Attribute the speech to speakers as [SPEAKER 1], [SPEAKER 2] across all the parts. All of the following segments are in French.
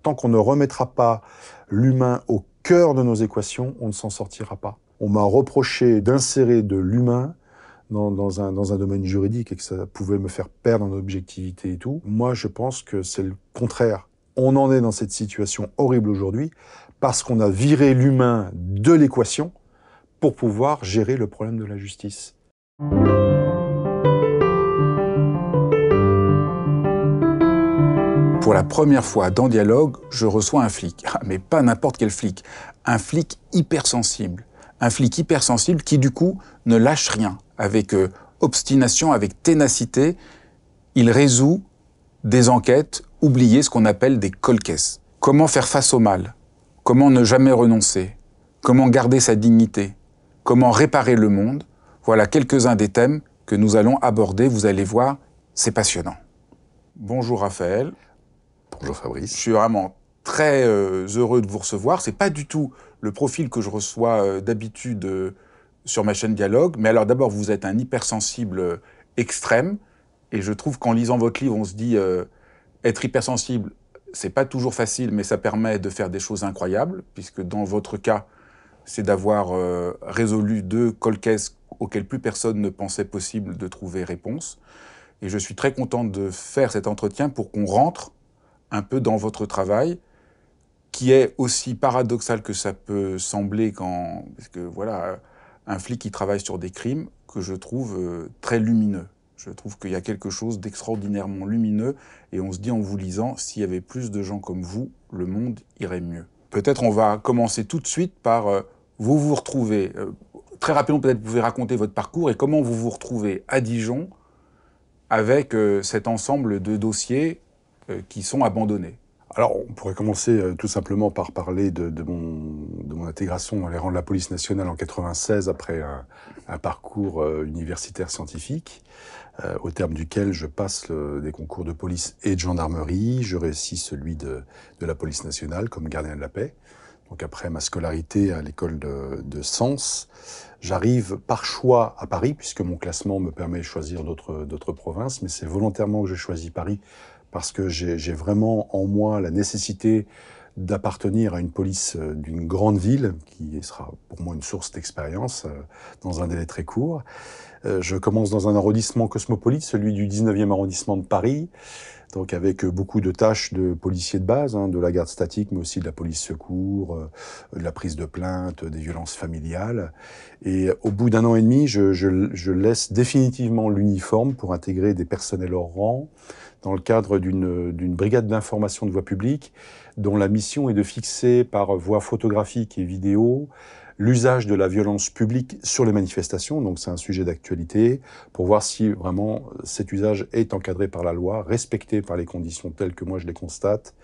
[SPEAKER 1] Tant qu'on ne remettra pas l'humain au cœur de nos équations, on ne s'en sortira pas. On m'a reproché d'insérer de l'humain dans un domaine juridique et que ça pouvait me faire perdre en objectivité et tout. Moi, je pense que c'est le contraire. On en est dans cette situation horrible aujourd'hui parce qu'on a viré l'humain de l'équation pour pouvoir gérer le problème de la justice.
[SPEAKER 2] Pour la première fois dans Dialogue, je reçois un flic. Mais pas n'importe quel flic. Un flic hypersensible. Un flic hypersensible qui, du coup, ne lâche rien. Avec obstination, avec ténacité, il résout des enquêtes oubliées, ce qu'on appelle des cold cases. Comment faire face au mal? Comment ne jamais renoncer? Comment garder sa dignité? Comment réparer le monde? Voilà quelques-uns des thèmes que nous allons aborder. Vous allez voir, c'est passionnant. Bonjour Raphaël.
[SPEAKER 1] Bonjour Fabrice.
[SPEAKER 2] Je suis vraiment très heureux de vous recevoir. C'est pas du tout le profil que je reçois d'habitude sur ma chaîne Dialogue. Mais alors d'abord, vous êtes un hypersensible extrême. Et je trouve qu'en lisant votre livre, on se dit être hypersensible, c'est pas toujours facile, mais ça permet de faire des choses incroyables, puisque dans votre cas, c'est d'avoir résolu 2 cold cases auxquels plus personne ne pensait possible de trouver réponse. Et je suis très content de faire cet entretien pour qu'on rentre un peu dans votre travail, qui est aussi paradoxal que ça peut sembler parce que voilà, un flic qui travaille sur des crimes que je trouve très lumineux. Je trouve qu'il y a quelque chose d'extraordinairement lumineux et on se dit en vous lisant, s'il y avait plus de gens comme vous, le monde irait mieux. Peut-être on va commencer tout de suite par vous retrouvez. Très rapidement, peut-être vous pouvez raconter votre parcours et comment vous vous retrouvez à Dijon avec cet ensemble de dossiers qui sont abandonnés.
[SPEAKER 1] Alors, on pourrait commencer tout simplement par parler de mon intégration dans les rangs de la police nationale en 96 après un parcours universitaire scientifique, au terme duquel je passe des concours de police et de gendarmerie. Je réussis celui de la police nationale comme gardien de la paix. Donc après ma scolarité à l'école de Sens, j'arrive par choix à Paris, puisque mon classement me permet de choisir d'autres provinces, mais c'est volontairement que je choisis Paris, parce que j'ai vraiment en moi la nécessité d'appartenir à une police d'une grande ville, qui sera pour moi une source d'expérience dans un délai très court. Je commence dans un arrondissement cosmopolite, celui du 19e arrondissement de Paris, donc avec beaucoup de tâches de policiers de base, de la garde statique, mais aussi de la police secours, de la prise de plainte, des violences familiales. Et au bout d'un an et demi, je laisse définitivement l'uniforme pour intégrer des personnels hors rang dans le cadre d'une brigade d'information de voie publique dont la mission est de fixer par voie photographique et vidéo l'usage de la violence publique sur les manifestations, donc c'est un sujet d'actualité, pour voir si vraiment cet usage est encadré par la loi, respecté par les conditions telles que moi je les constate.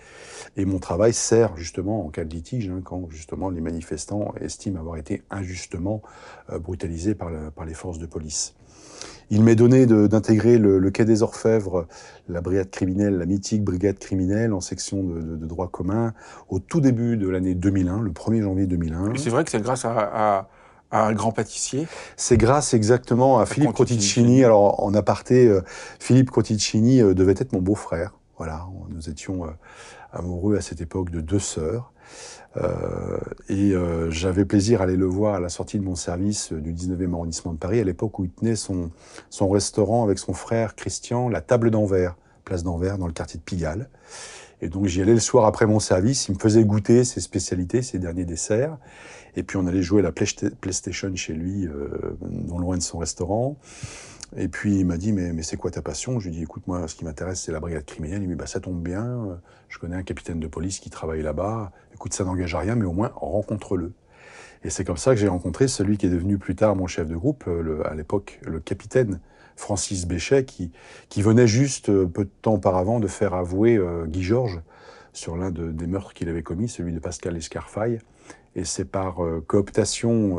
[SPEAKER 1] Et mon travail sert justement en cas de litige, quand justement les manifestants estiment avoir été injustement brutalisés par les forces de police. Il m'est donné d'intégrer le Quai des Orfèvres, la brigade criminelle, la mythique brigade criminelle en section de droit commun, au tout début de l'année 2001, le 1er janvier 2001.
[SPEAKER 2] Et c'est vrai que c'est grâce à un grand pâtissier.
[SPEAKER 1] C'est grâce exactement à Philippe Crotticini. Alors, en aparté, Philippe Crotticini devait être mon beau-frère. Voilà, nous étions amoureux à cette époque de 2 sœurs. J'avais plaisir à aller le voir à la sortie de mon service du 19e arrondissement de Paris, à l'époque où il tenait son restaurant avec son frère Christian, la Table d'Anvers, place d'Anvers, dans le quartier de Pigalle. Et donc j'y allais le soir après mon service, il me faisait goûter ses spécialités, ses derniers desserts. Et puis on allait jouer à la PlayStation chez lui, non loin de son restaurant. Et puis il m'a dit, mais c'est quoi ta passion? Je lui ai dit, écoute, moi, ce qui m'intéresse, c'est la brigade criminelle. Il m'a dit, bah, ça tombe bien, je connais un capitaine de police qui travaille là-bas. Écoute, ça n'engage à rien, mais au moins, rencontre-le. Et c'est comme ça que j'ai rencontré celui qui est devenu plus tard mon chef de groupe, à l'époque, le capitaine Francis Béchet, qui venait juste, peu de temps auparavant, de faire avouer Guy Georges sur l'un des meurtres qu'il avait commis, celui de Pascal Escarfaille. Et c'est par cooptation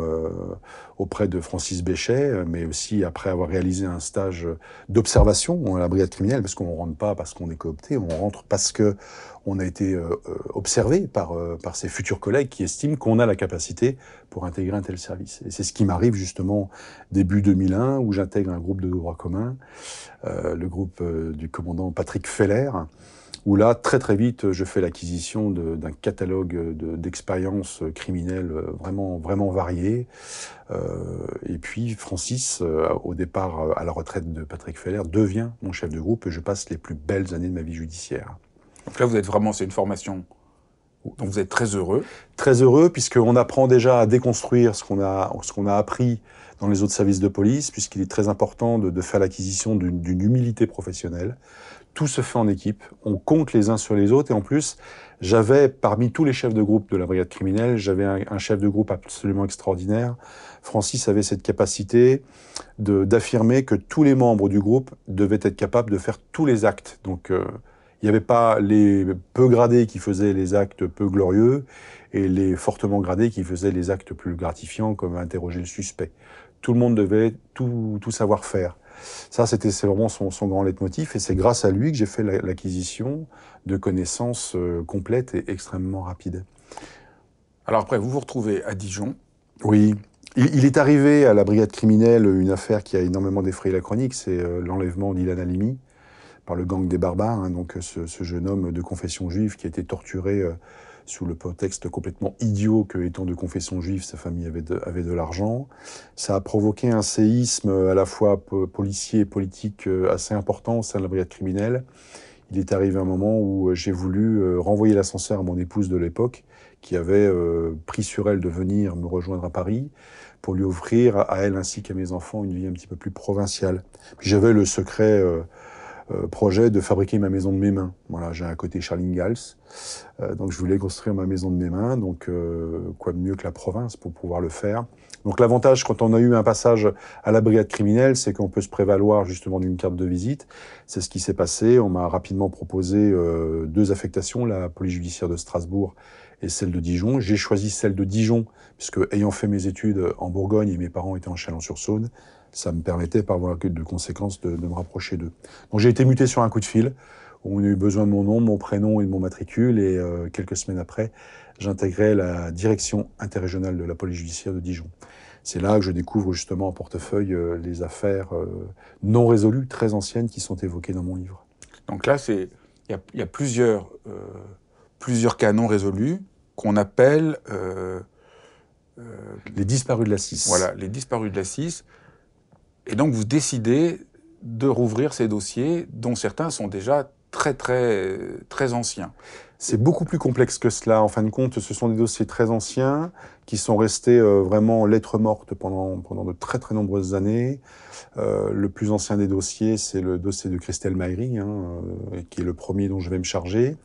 [SPEAKER 1] auprès de Francis Béchet, mais aussi après avoir réalisé un stage d'observation à la brigade criminelle, parce qu'on ne rentre pas parce qu'on est coopté, on rentre parce qu'on a été observé par ses futurs collègues qui estiment qu'on a la capacité pour intégrer un tel service. Et c'est ce qui m'arrive justement début 2001, où j'intègre un groupe de droit commun, le groupe du commandant Patrick Feller, où là, très très vite, je fais l'acquisition d'un catalogue d'expériences criminelles vraiment, vraiment variées. Et puis Francis, au départ à la retraite de Patrick Feller, devient mon chef de groupe et je passe les plus belles années de ma vie judiciaire.
[SPEAKER 2] Donc là, vous êtes vraiment, c'est une formation dont vous êtes très heureux.
[SPEAKER 1] Très heureux, puisqu'on apprend déjà à déconstruire ce qu'on a appris dans les autres services de police, puisqu'il est très important de faire l'acquisition d'une humilité professionnelle. Tout se fait en équipe, on compte les uns sur les autres, et en plus, j'avais, parmi tous les chefs de groupe de la brigade criminelle, j'avais un chef de groupe absolument extraordinaire. Francis avait cette capacité d'affirmer que tous les membres du groupe devaient être capables de faire tous les actes. Donc, il n'y avait pas les peu gradés qui faisaient les actes peu glorieux et les fortement gradés qui faisaient les actes plus gratifiants, comme interroger le suspect. Tout le monde devait tout savoir faire. Ça, c'est vraiment son grand leitmotiv, et c'est grâce à lui que j'ai fait l'acquisition de connaissances complètes et extrêmement rapides.
[SPEAKER 2] Alors après, vous vous retrouvez à Dijon.
[SPEAKER 1] Oui. Il est arrivé à la brigade criminelle une affaire qui a énormément défrayé la chronique, c'est l'enlèvement d'Ilan Halimi par le gang des barbares, hein, donc ce jeune homme de confession juive qui a été torturé sous le prétexte complètement idiot que, étant de confession juive, sa famille avait de l'argent. Ça a provoqué un séisme à la fois policier et politique assez important au sein de la brigade criminelle. Il est arrivé un moment où j'ai voulu renvoyer l'ascenseur à mon épouse de l'époque, qui avait pris sur elle de venir me rejoindre à Paris, pour lui offrir à elle ainsi qu'à mes enfants une vie un petit peu plus provinciale. Puis j'avais le secret projet de fabriquer ma maison de mes mains. Voilà, j'ai un côté Charles Ingalls, donc je voulais construire ma maison de mes mains, donc quoi de mieux que la province pour pouvoir le faire. Donc l'avantage quand on a eu un passage à la brigade criminelle, c'est qu'on peut se prévaloir justement d'une carte de visite. C'est ce qui s'est passé. On m'a rapidement proposé 2 affectations, la police judiciaire de Strasbourg et celle de Dijon. J'ai choisi celle de Dijon, puisque ayant fait mes études en Bourgogne et mes parents étaient en Chalon-sur-Saône, ça me permettait par voie de conséquence de me rapprocher d'eux. Donc j'ai été muté sur un coup de fil. On a eu besoin de mon nom, mon prénom et de mon matricule, et quelques semaines après, j'intégrais la direction interrégionale de la police judiciaire de Dijon. C'est là que je découvre justement en portefeuille les affaires non résolues, très anciennes, qui sont évoquées dans mon livre.
[SPEAKER 2] Donc là, il y a plusieurs cas non résolus qu'on appelle...
[SPEAKER 1] les disparus de la 6.
[SPEAKER 2] Voilà, les disparus de la 6. Et donc vous décidez de rouvrir ces dossiers, dont certains sont déjà très anciens.
[SPEAKER 1] C'est beaucoup plus complexe que cela. En fin de compte, ce sont des dossiers très anciens qui sont restés vraiment lettres mortes pendant de très nombreuses années. Le plus ancien des dossiers, c'est le dossier de Christelle Maïri, qui est le premier dont je vais me charger.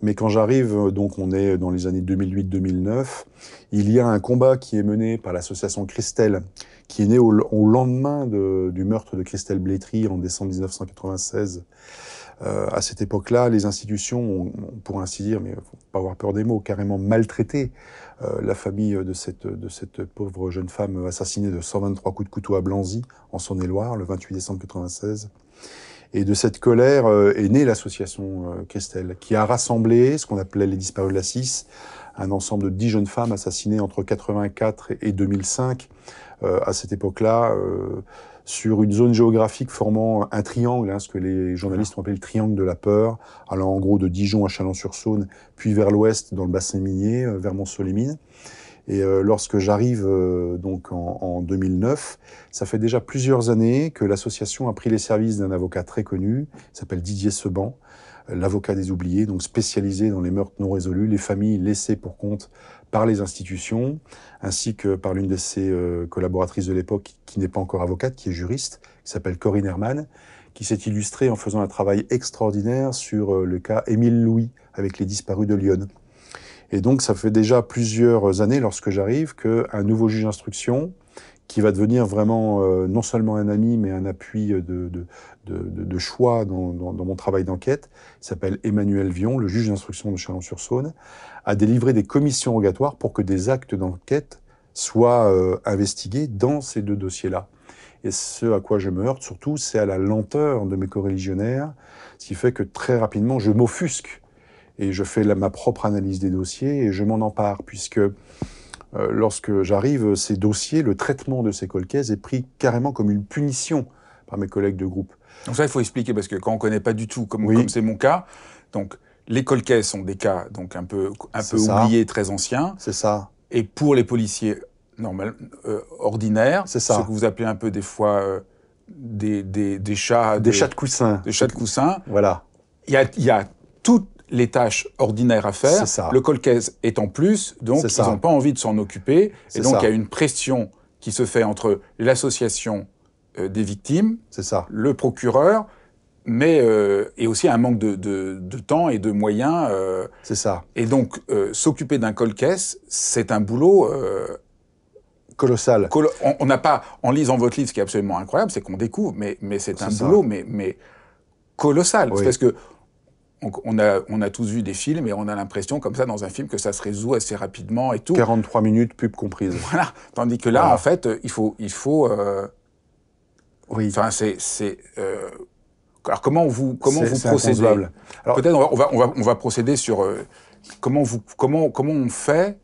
[SPEAKER 1] Mais quand j'arrive, donc on est dans les années 2008-2009, il y a un combat qui est mené par l'association Christelle, qui est né au lendemain du meurtre de Christelle Blétry en décembre 1996. À cette époque-là, les institutions ont, pour ainsi dire, mais il ne faut pas avoir peur des mots, carrément maltraité la famille de cette pauvre jeune femme assassinée de 123 coups de couteau à Blanzy, en Saône-et-Loire, le 28 décembre 1996. Et de cette colère est née l'association Christelle, qui a rassemblé ce qu'on appelait les disparus de la 6, un ensemble de 10 jeunes femmes assassinées entre 84 et 2005, à cette époque-là, sur une zone géographique formant un triangle, ce que les journalistes ont appelé le triangle de la peur, allant en gros de Dijon à Chalon-sur-Saône, puis vers l'ouest dans le bassin minier, vers Mont-Solémine. Et lorsque j'arrive donc en 2009, ça fait déjà plusieurs années que l'association a pris les services d'un avocat très connu, qui s'appelle Didier Seban, l'avocat des oubliés, donc spécialisé dans les meurtres non résolus, les familles laissées pour compte par les institutions, ainsi que par l'une de ses collaboratrices de l'époque, qui n'est pas encore avocate, qui est juriste, qui s'appelle Corinne Herman, qui s'est illustrée en faisant un travail extraordinaire sur le cas Émile Louis, avec les disparus de Lyon. Et donc, ça fait déjà plusieurs années, lorsque j'arrive, qu'un nouveau juge d'instruction, qui va devenir vraiment non seulement un ami, mais un appui de choix dans mon travail d'enquête, s'appelle Emmanuel Vion, le juge d'instruction de Chalon-sur-Saône, a délivré des commissions rogatoires pour que des actes d'enquête soient investigués dans ces 2 dossiers-là. Et ce à quoi je me heurte surtout, c'est à la lenteur de mes coreligionnaires, ce qui fait que très rapidement, je m'offusque et je fais ma propre analyse des dossiers et je m'en empare, puisque lorsque j'arrive, ces dossiers, le traitement de ces cold cases est pris carrément comme une punition par mes collègues de groupe.
[SPEAKER 2] Donc ça, il faut expliquer, parce que quand on ne connaît pas du tout, comme c'est mon cas, Donc, les cold cases sont des cas donc un peu
[SPEAKER 1] C'est ça.
[SPEAKER 2] oubliés, très anciens.
[SPEAKER 1] C'est ça.
[SPEAKER 2] Et pour les policiers ordinaires,
[SPEAKER 1] C'est
[SPEAKER 2] ce
[SPEAKER 1] ça.
[SPEAKER 2] que vous appelez un peu des fois des chats,
[SPEAKER 1] Des chats de coussin.
[SPEAKER 2] des chats de coussin,
[SPEAKER 1] Voilà.
[SPEAKER 2] il y a toutes les tâches ordinaires à faire.
[SPEAKER 1] C'est ça.
[SPEAKER 2] Le cold case est en plus, donc
[SPEAKER 1] C'est
[SPEAKER 2] ils
[SPEAKER 1] ça.
[SPEAKER 2] n'ont pas envie de s'en occuper.
[SPEAKER 1] C'est
[SPEAKER 2] Et donc
[SPEAKER 1] ça.
[SPEAKER 2] il y a une pression qui se fait entre l'association des victimes,
[SPEAKER 1] C'est ça.
[SPEAKER 2] le procureur, mais et aussi un manque de temps et de moyens.
[SPEAKER 1] C'est ça.
[SPEAKER 2] Et donc s'occuper d'un cold case, c'est un boulot.
[SPEAKER 1] Colossal.
[SPEAKER 2] On n'a pas, en lisant votre livre, ce qui est absolument incroyable, c'est qu'on découvre, mais c'est un
[SPEAKER 1] ça.
[SPEAKER 2] boulot, mais colossal.
[SPEAKER 1] Oui.
[SPEAKER 2] C'est parce que on a tous vu des films et on a l'impression, comme ça, dans un film, que ça se résout assez rapidement et tout.
[SPEAKER 1] 43 minutes, pub comprise.
[SPEAKER 2] Voilà. Tandis que là,
[SPEAKER 1] Voilà.
[SPEAKER 2] en fait, il faut.
[SPEAKER 1] Oui.
[SPEAKER 2] Enfin, alors comment vous procédez?
[SPEAKER 1] Alors,
[SPEAKER 2] peut-être on va procéder sur comment on fait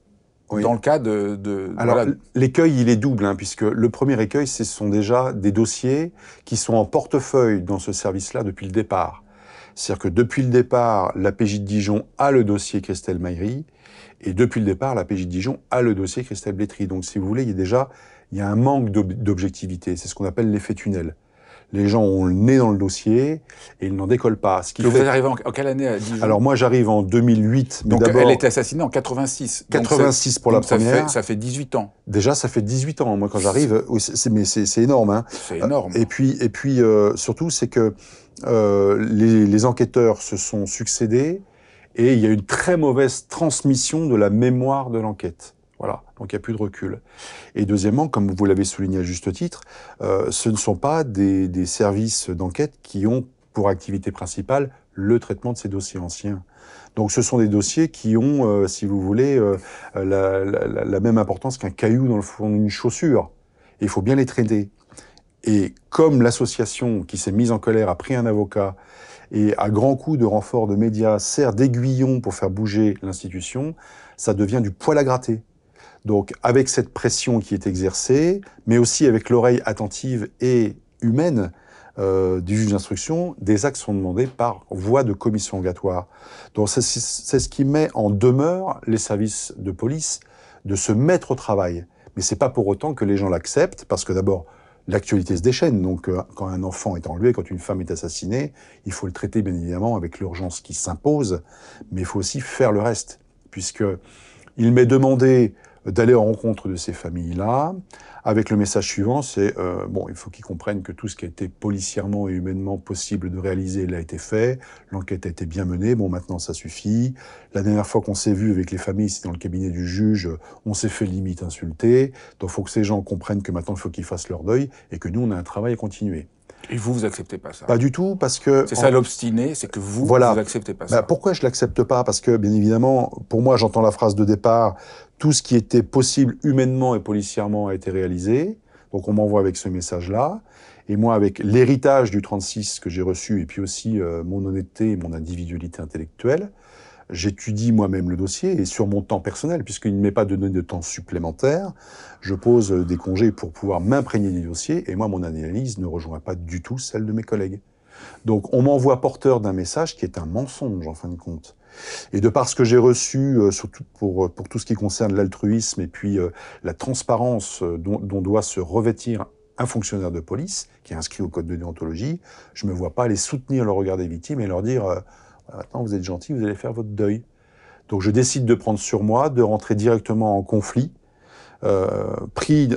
[SPEAKER 1] oui.
[SPEAKER 2] dans le cas
[SPEAKER 1] Alors,
[SPEAKER 2] voilà.
[SPEAKER 1] l'écueil, il est double, hein, puisque le premier écueil, ce sont déjà des dossiers qui sont en portefeuille dans ce service-là depuis le départ. C'est-à-dire que depuis le départ, la PJ de Dijon a le dossier Christelle Maïri, et depuis le départ, la PJ de Dijon a le dossier Christelle Blétry. Donc, si vous voulez, il y a un manque d'objectivité. C'est ce qu'on appelle l'effet tunnel. Les gens ont le nez dans le dossier et ils n'en décollent pas. Ce qui
[SPEAKER 2] Vous
[SPEAKER 1] fait...
[SPEAKER 2] êtes arrivé en quelle année à Dijon?
[SPEAKER 1] Alors moi j'arrive en 2008. Mais
[SPEAKER 2] donc
[SPEAKER 1] d'abord,
[SPEAKER 2] elle a été assassinée en 86.
[SPEAKER 1] 86 pour la première.
[SPEAKER 2] Ça fait 18 ans.
[SPEAKER 1] Déjà ça fait 18 ans. Moi quand j'arrive, mais c'est énorme. Hein.
[SPEAKER 2] C'est énorme.
[SPEAKER 1] Et puis surtout c'est que les enquêteurs se sont succédés et il y a une très mauvaise transmission de la mémoire de l'enquête. Voilà, donc il n'y a plus de recul. Et deuxièmement, comme vous l'avez souligné à juste titre, ce ne sont pas des services d'enquête qui ont pour activité principale le traitement de ces dossiers anciens. Donc ce sont des dossiers qui ont, si vous voulez, la même importance qu'un caillou dans le fond d'une chaussure. Et il faut bien les traiter. Et comme l'association qui s'est mise en colère a pris un avocat et à grands coups de renfort de médias sert d'aiguillon pour faire bouger l'institution, ça devient du poil à gratter. Donc, avec cette pression qui est exercée, mais aussi avec l'oreille attentive et humaine du juge d'instruction, des actes sont demandés par voie de commission rogatoire. Donc, c'est ce qui met en demeure les services de police de se mettre au travail. Mais c'est pas pour autant que les gens l'acceptent, parce que d'abord, l'actualité se déchaîne. Donc, quand un enfant est enlevé, quand une femme est assassinée, il faut le traiter, bien évidemment, avec l'urgence qui s'impose, mais il faut aussi faire le reste, puisque il m'est demandé d'aller en rencontre de ces familles-là, avec le message suivant, c'est bon, il faut qu'ils comprennent que tout ce qui a été policièrement et humainement possible de réaliser l'a été fait, l'enquête a été bien menée, bon maintenant ça suffit. La dernière fois qu'on s'est vu avec les familles, c'est dans le cabinet du juge, on s'est fait limite insulter, donc il faut que ces gens comprennent que maintenant il faut qu'ils fassent leur deuil, et que nous on a un travail à continuer.
[SPEAKER 2] Et vous acceptez pas ça?
[SPEAKER 1] Pas du tout, parce que...
[SPEAKER 2] C'est ça l'obstiné, c'est que vous acceptez pas ça.
[SPEAKER 1] Pourquoi je l'accepte pas? Parce que, bien évidemment, pour moi, j'entends la phrase de départ, tout ce qui était possible humainement et policièrement a été réalisé. Donc on m'envoie avec ce message-là. Et moi, avec l'héritage du 36 que j'ai reçu, et puis aussi mon honnêteté et mon individualité intellectuelle, j'étudie moi-même le dossier, et sur mon temps personnel, puisqu'il ne m'est pas donné de temps supplémentaire, je pose des congés pour pouvoir m'imprégner du dossier, et moi, mon analyse ne rejoint pas du tout celle de mes collègues. Donc, on m'envoie porteur d'un message qui est un mensonge, en fin de compte. Et de par ce que j'ai reçu, surtout pour tout ce qui concerne l'altruisme et puis la transparence dont doit se revêtir un fonctionnaire de police, qui est inscrit au code de déontologie, je ne me vois pas aller soutenir le regard des victimes et leur dire maintenant vous êtes gentil, vous allez faire votre deuil. Donc je décide de prendre sur moi, de rentrer directement en conflit, pris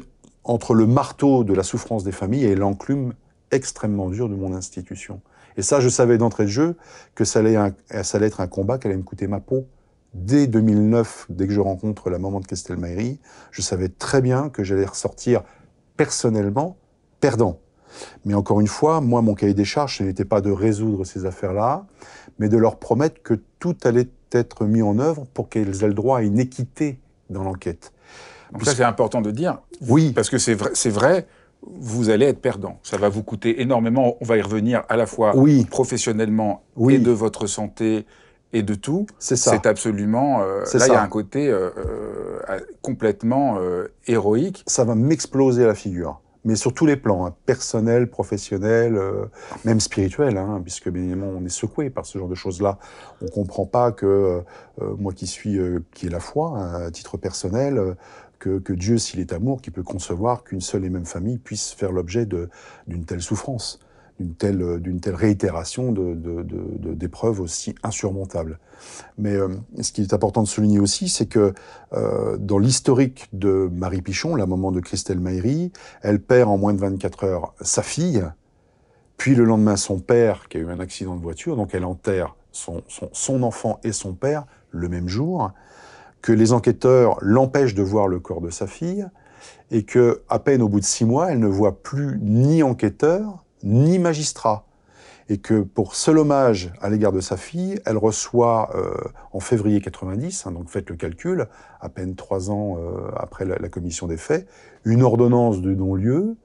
[SPEAKER 1] entre le marteau de la souffrance des familles et l'enclume extrêmement dur de mon institution. Et ça, je savais d'entrée de jeu que ça allait être un combat qui allait me coûter ma peau. Dès 2009, dès que je rencontre la maman de Christelle Maïri, je savais très bien que j'allais ressortir personnellement perdant. Mais encore une fois, moi, mon cahier des charges, ce n'était pas de résoudre ces affaires-là, mais de leur promettre que tout allait être mis en œuvre pour qu'elles aient le droit à une équité dans l'enquête.
[SPEAKER 2] Donc ça, c'est important de dire.
[SPEAKER 1] Oui.
[SPEAKER 2] Parce que c'est vrai, vous allez être perdant. Ça va vous coûter énormément. On va y revenir à la fois professionnellement et de votre santé et de tout.
[SPEAKER 1] C'est ça.
[SPEAKER 2] C'est absolument... là, il y a un côté complètement héroïque.
[SPEAKER 1] Ça va m'exploser à la figure. mais sur tous les plans, hein, personnel, professionnel, même spirituel, hein, puisque bien évidemment on est secoué par ce genre de choses-là. On comprend pas que moi qui ai la foi, hein, à titre personnel, que Dieu, s'il est amour, qui peut concevoir qu'une seule et même famille puisse faire l'objet d'une telle souffrance, d'une telle réitération d'épreuves aussi insurmontables. Mais ce qui est important de souligner aussi, c'est que dans l'historique de Marie Pichon, la maman de Christelle Maïri, elle perd en moins de 24 heures sa fille, puis le lendemain son père qui a eu un accident de voiture, donc elle enterre son enfant et son père le même jour, que les enquêteurs l'empêchent de voir le corps de sa fille, et que à peine au bout de 6 mois, elle ne voit plus ni enquêteur, ni magistrat. Et que pour seul hommage à l'égard de sa fille, elle reçoit en février 90, hein, donc faites le calcul, à peine 3 ans après la commission des faits, une ordonnance de non-lieu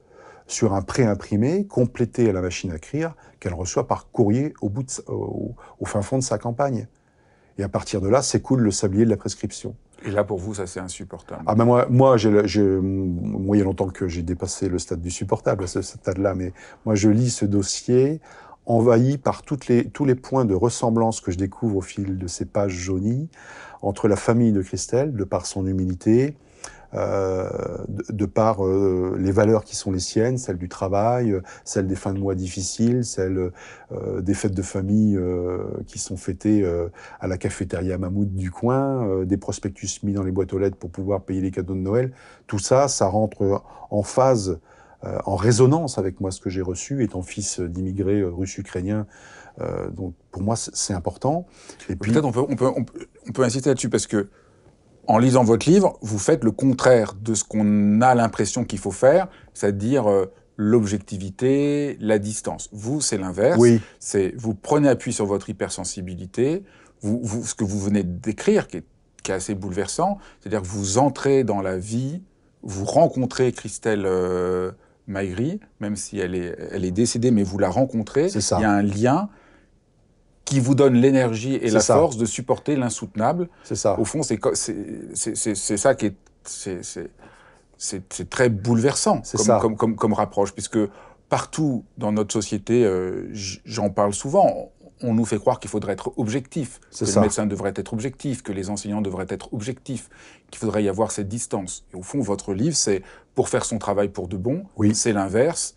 [SPEAKER 1] sur un pré-imprimé complété à la machine à écrire qu'elle reçoit par courrier au fin fond de sa campagne. Et à partir de là, s'écoule le sablier de la prescription.
[SPEAKER 2] Et là, pour vous, ça, c'est insupportable.
[SPEAKER 1] Ah ben moi, il y a longtemps que j'ai dépassé le stade du supportable, à ce stade-là, mais moi, je lis ce dossier envahi par tous les points de ressemblance que je découvre au fil de ces pages jaunies entre la famille de Christelle, de par son humilité, de par les valeurs qui sont les siennes, celles du travail, celles des fins de mois difficiles, celles des fêtes de famille qui sont fêtées à la cafétéria Mammouth du coin, des prospectus mis dans les boîtes aux lettres pour pouvoir payer les cadeaux de Noël. Tout ça, ça rentre en phase, en résonance avec moi, ce que j'ai reçu, étant fils d'immigrés russes-ukrainiens. Donc pour moi, c'est important.
[SPEAKER 2] Et puis, peut-être on peut insister là-dessus, parce que en lisant votre livre, vous faites le contraire de ce qu'on a l'impression qu'il faut faire, c'est-à-dire l'objectivité, la distance. Vous, c'est l'inverse.
[SPEAKER 1] Oui.
[SPEAKER 2] Vous prenez appui sur votre hypersensibilité. Ce que vous venez de décrire, qui est assez bouleversant, c'est-à-dire que vous entrez dans la vie, vous rencontrez Christelle Maïri, même si elle est décédée, mais vous la rencontrez.
[SPEAKER 1] C'est ça.
[SPEAKER 2] Il y a un lien qui vous donne l'énergie et la force de supporter l'insoutenable.
[SPEAKER 1] C'est ça.
[SPEAKER 2] Au fond, c'est ça qui est... C'est très bouleversant comme rapproche, puisque partout dans notre société, j'en parle souvent, on nous fait croire qu'il faudrait être objectif, que le médecin devrait être objectif, que les enseignants devraient être objectifs, qu'il faudrait y avoir cette distance. Et au fond, votre livre, c'est pour faire son travail pour de bon, c'est l'inverse,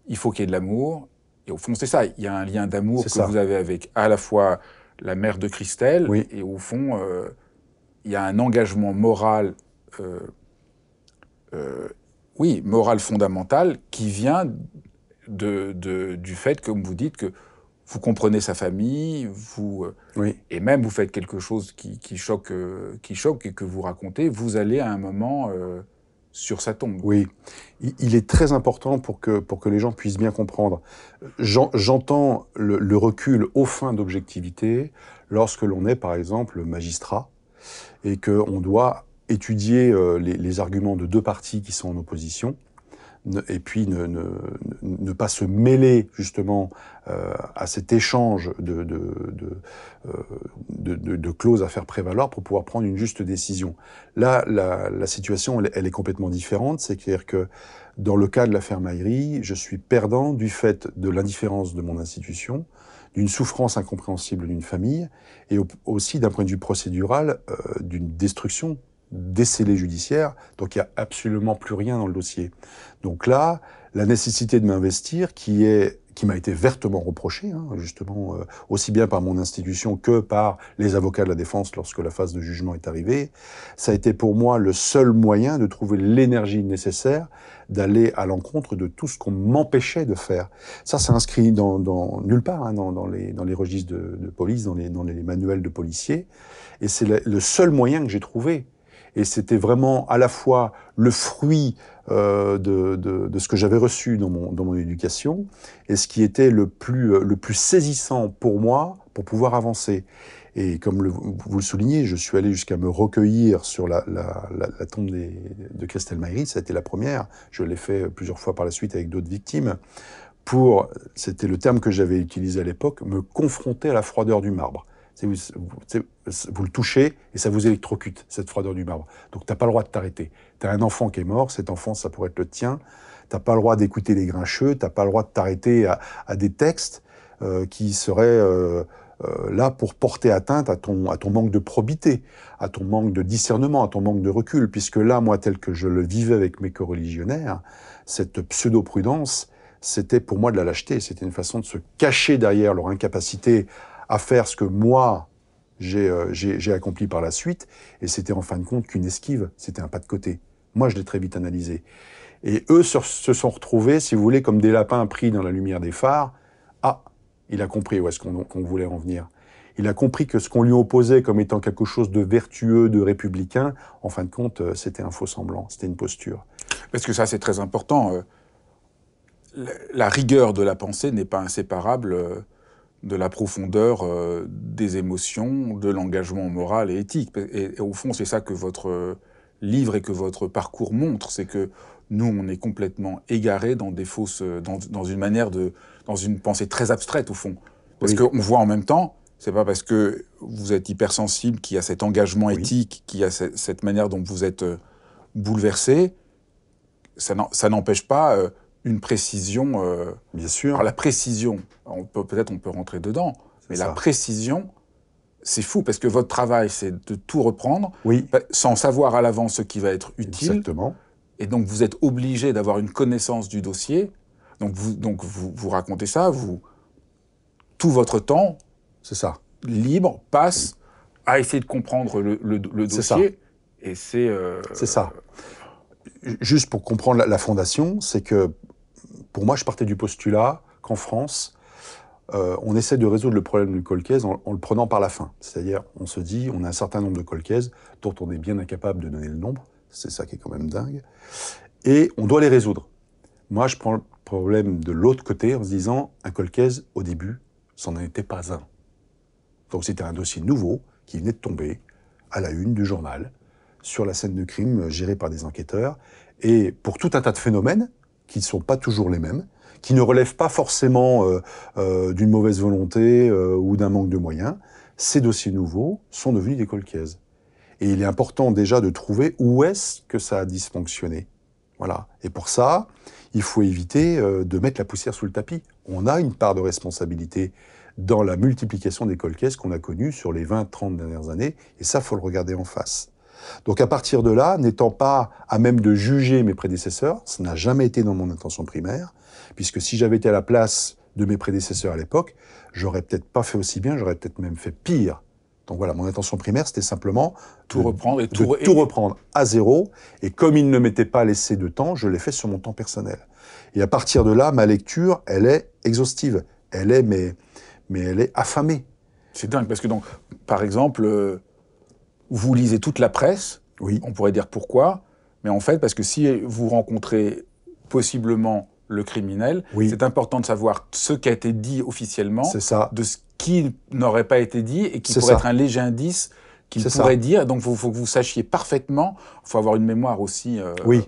[SPEAKER 2] il faut qu'il y ait de l'amour. Et au fond, c'est ça. Il y a un lien d'amour que vous avez avec à la fois la mère de Christelle, et au fond, il y a un engagement moral, moral fondamental, qui vient du fait, comme vous dites, que vous comprenez sa famille, et même vous faites quelque chose qui choque et que vous racontez, vous allez à un moment sur sa tombe.
[SPEAKER 1] Oui, il est très important pour que les gens puissent bien comprendre. J'entends le recul aux fins d'objectivité lorsque l'on est, par exemple, magistrat et qu'on doit étudier les arguments de deux parties qui sont en opposition, et puis ne pas se mêler justement à cet échange de clauses à faire prévaloir pour pouvoir prendre une juste décision. Là, la situation, elle est complètement différente. C'est-à-dire que dans le cas de l'affaire Maïri, je suis perdant du fait de l'indifférence de mon institution, d'une souffrance incompréhensible d'une famille, et aussi d'un point de vue procédural, d'une destruction des scellés judiciaires, donc il n'y a absolument plus rien dans le dossier. Donc là, la nécessité de m'investir, qui m'a été vertement reprochée, hein, justement, aussi bien par mon institution que par les avocats de la défense lorsque la phase de jugement est arrivée, ça a été pour moi le seul moyen de trouver l'énergie nécessaire d'aller à l'encontre de tout ce qu'on m'empêchait de faire. Ça, c'est inscrit nulle part, hein, dans les registres de police, dans les manuels de policiers, et c'est le seul moyen que j'ai trouvé. Et c'était vraiment à la fois le fruit de ce que j'avais reçu dans mon éducation, et ce qui était le plus saisissant pour moi pour pouvoir avancer. Et comme vous le soulignez, je suis allé jusqu'à me recueillir sur la tombe de Christelle Maïri. Ça a été la première. Je l'ai fait plusieurs fois par la suite avec d'autres victimes. C'était le terme que j'avais utilisé à l'époque, me confronter à la froideur du marbre. Vous le touchez et ça vous électrocute, cette froideur du marbre. Donc t'as pas le droit de t'arrêter. T'as un enfant qui est mort, cet enfant, ça pourrait être le tien. T'as pas le droit d'écouter les grincheux, t'as pas le droit de t'arrêter à des textes qui seraient là pour porter atteinte à ton manque de probité, à ton manque de discernement, à ton manque de recul, puisque là, moi, tel que je le vivais avec mes coreligionnaires, cette pseudo-prudence, c'était pour moi de la lâcheté, c'était une façon de se cacher derrière leur incapacité à faire ce que moi, j'ai accompli par la suite, et c'était en fin de compte qu'une esquive, c'était un pas de côté. Moi, je l'ai très vite analysé. Et eux se sont retrouvés, si vous voulez, comme des lapins pris dans la lumière des phares. Ah, il a compris où est-ce qu'on voulait en venir. Il a compris que ce qu'on lui opposait comme étant quelque chose de vertueux, de républicain, en fin de compte, c'était un faux semblant, c'était une posture.
[SPEAKER 2] Parce que ça, c'est très important. La rigueur de la pensée n'est pas inséparable de la profondeur des émotions, de l'engagement moral et éthique. Et au fond, c'est ça que votre livre et que votre parcours montrent, c'est que nous, on est complètement égarés dans des fausses, dans une manière de, dans une pensée très abstraite au fond. Parce
[SPEAKER 1] Oui.
[SPEAKER 2] qu'on voit en même temps, c'est pas parce que vous êtes hypersensible qu'il y a cet engagement
[SPEAKER 1] Oui.
[SPEAKER 2] éthique, qu'il y a cette manière dont vous êtes bouleversé, ça n'empêche pas une précision.
[SPEAKER 1] Bien sûr.
[SPEAKER 2] Alors la précision, peut-être on peut rentrer dedans, mais la précision, c'est fou parce que votre travail, c'est de tout reprendre,
[SPEAKER 1] oui,
[SPEAKER 2] sans savoir à l'avance ce qui va être utile.
[SPEAKER 1] Exactement.
[SPEAKER 2] Et donc vous êtes obligé d'avoir une connaissance du dossier. Donc vous racontez ça, tout votre temps,
[SPEAKER 1] c'est ça,
[SPEAKER 2] libre, passe à essayer de comprendre le dossier.
[SPEAKER 1] Ça.
[SPEAKER 2] Et c'est
[SPEAKER 1] ça. Juste pour comprendre la fondation, c'est que pour moi, je partais du postulat qu'en France, on essaie de résoudre le problème du cold case en le prenant par la fin. C'est-à-dire, on se dit, on a un certain nombre de cold cases dont on est bien incapable de donner le nombre. C'est ça qui est quand même dingue. Et on doit les résoudre. Moi, je prends le problème de l'autre côté en se disant, un cold case, au début, c'en était pas un. Donc c'était un dossier nouveau qui venait de tomber à la une du journal sur la scène de crime gérée par des enquêteurs. Et pour tout un tas de phénomènes qui ne sont pas toujours les mêmes, qui ne relèvent pas forcément d'une mauvaise volonté ou d'un manque de moyens, ces dossiers nouveaux sont devenus des cold cases. Et il est important déjà de trouver où est-ce que ça a dysfonctionné. Voilà. Et pour ça, il faut éviter de mettre la poussière sous le tapis. On a une part de responsabilité dans la multiplication des cold cases qu'on a connues sur les 20-30 dernières années, et ça, il faut le regarder en face. Donc à partir de là, n'étant pas à même de juger mes prédécesseurs, ça n'a jamais été dans mon intention primaire, puisque si j'avais été à la place de mes prédécesseurs à l'époque, j'aurais peut-être pas fait aussi bien, j'aurais peut-être même fait pire. Donc voilà, mon intention primaire, c'était simplement
[SPEAKER 2] tout reprendre et
[SPEAKER 1] tout reprendre à zéro, et comme il ne m'était pas laissé de temps, je l'ai fait sur mon temps personnel. Et à partir de là, ma lecture, elle est exhaustive, elle est, mais elle est affamée.
[SPEAKER 2] C'est dingue, parce que donc, par exemple, vous lisez toute la presse,
[SPEAKER 1] oui.
[SPEAKER 2] On pourrait dire pourquoi, mais en fait, parce que si vous rencontrez possiblement le criminel,
[SPEAKER 1] oui.
[SPEAKER 2] c'est important de savoir ce qui a été dit officiellement,
[SPEAKER 1] ça.
[SPEAKER 2] de ce qui n'aurait pas été dit et qui pourrait être un léger indice qu'il pourrait dire. Donc, il faut que vous sachiez parfaitement, il faut avoir une mémoire aussi...
[SPEAKER 1] Oui.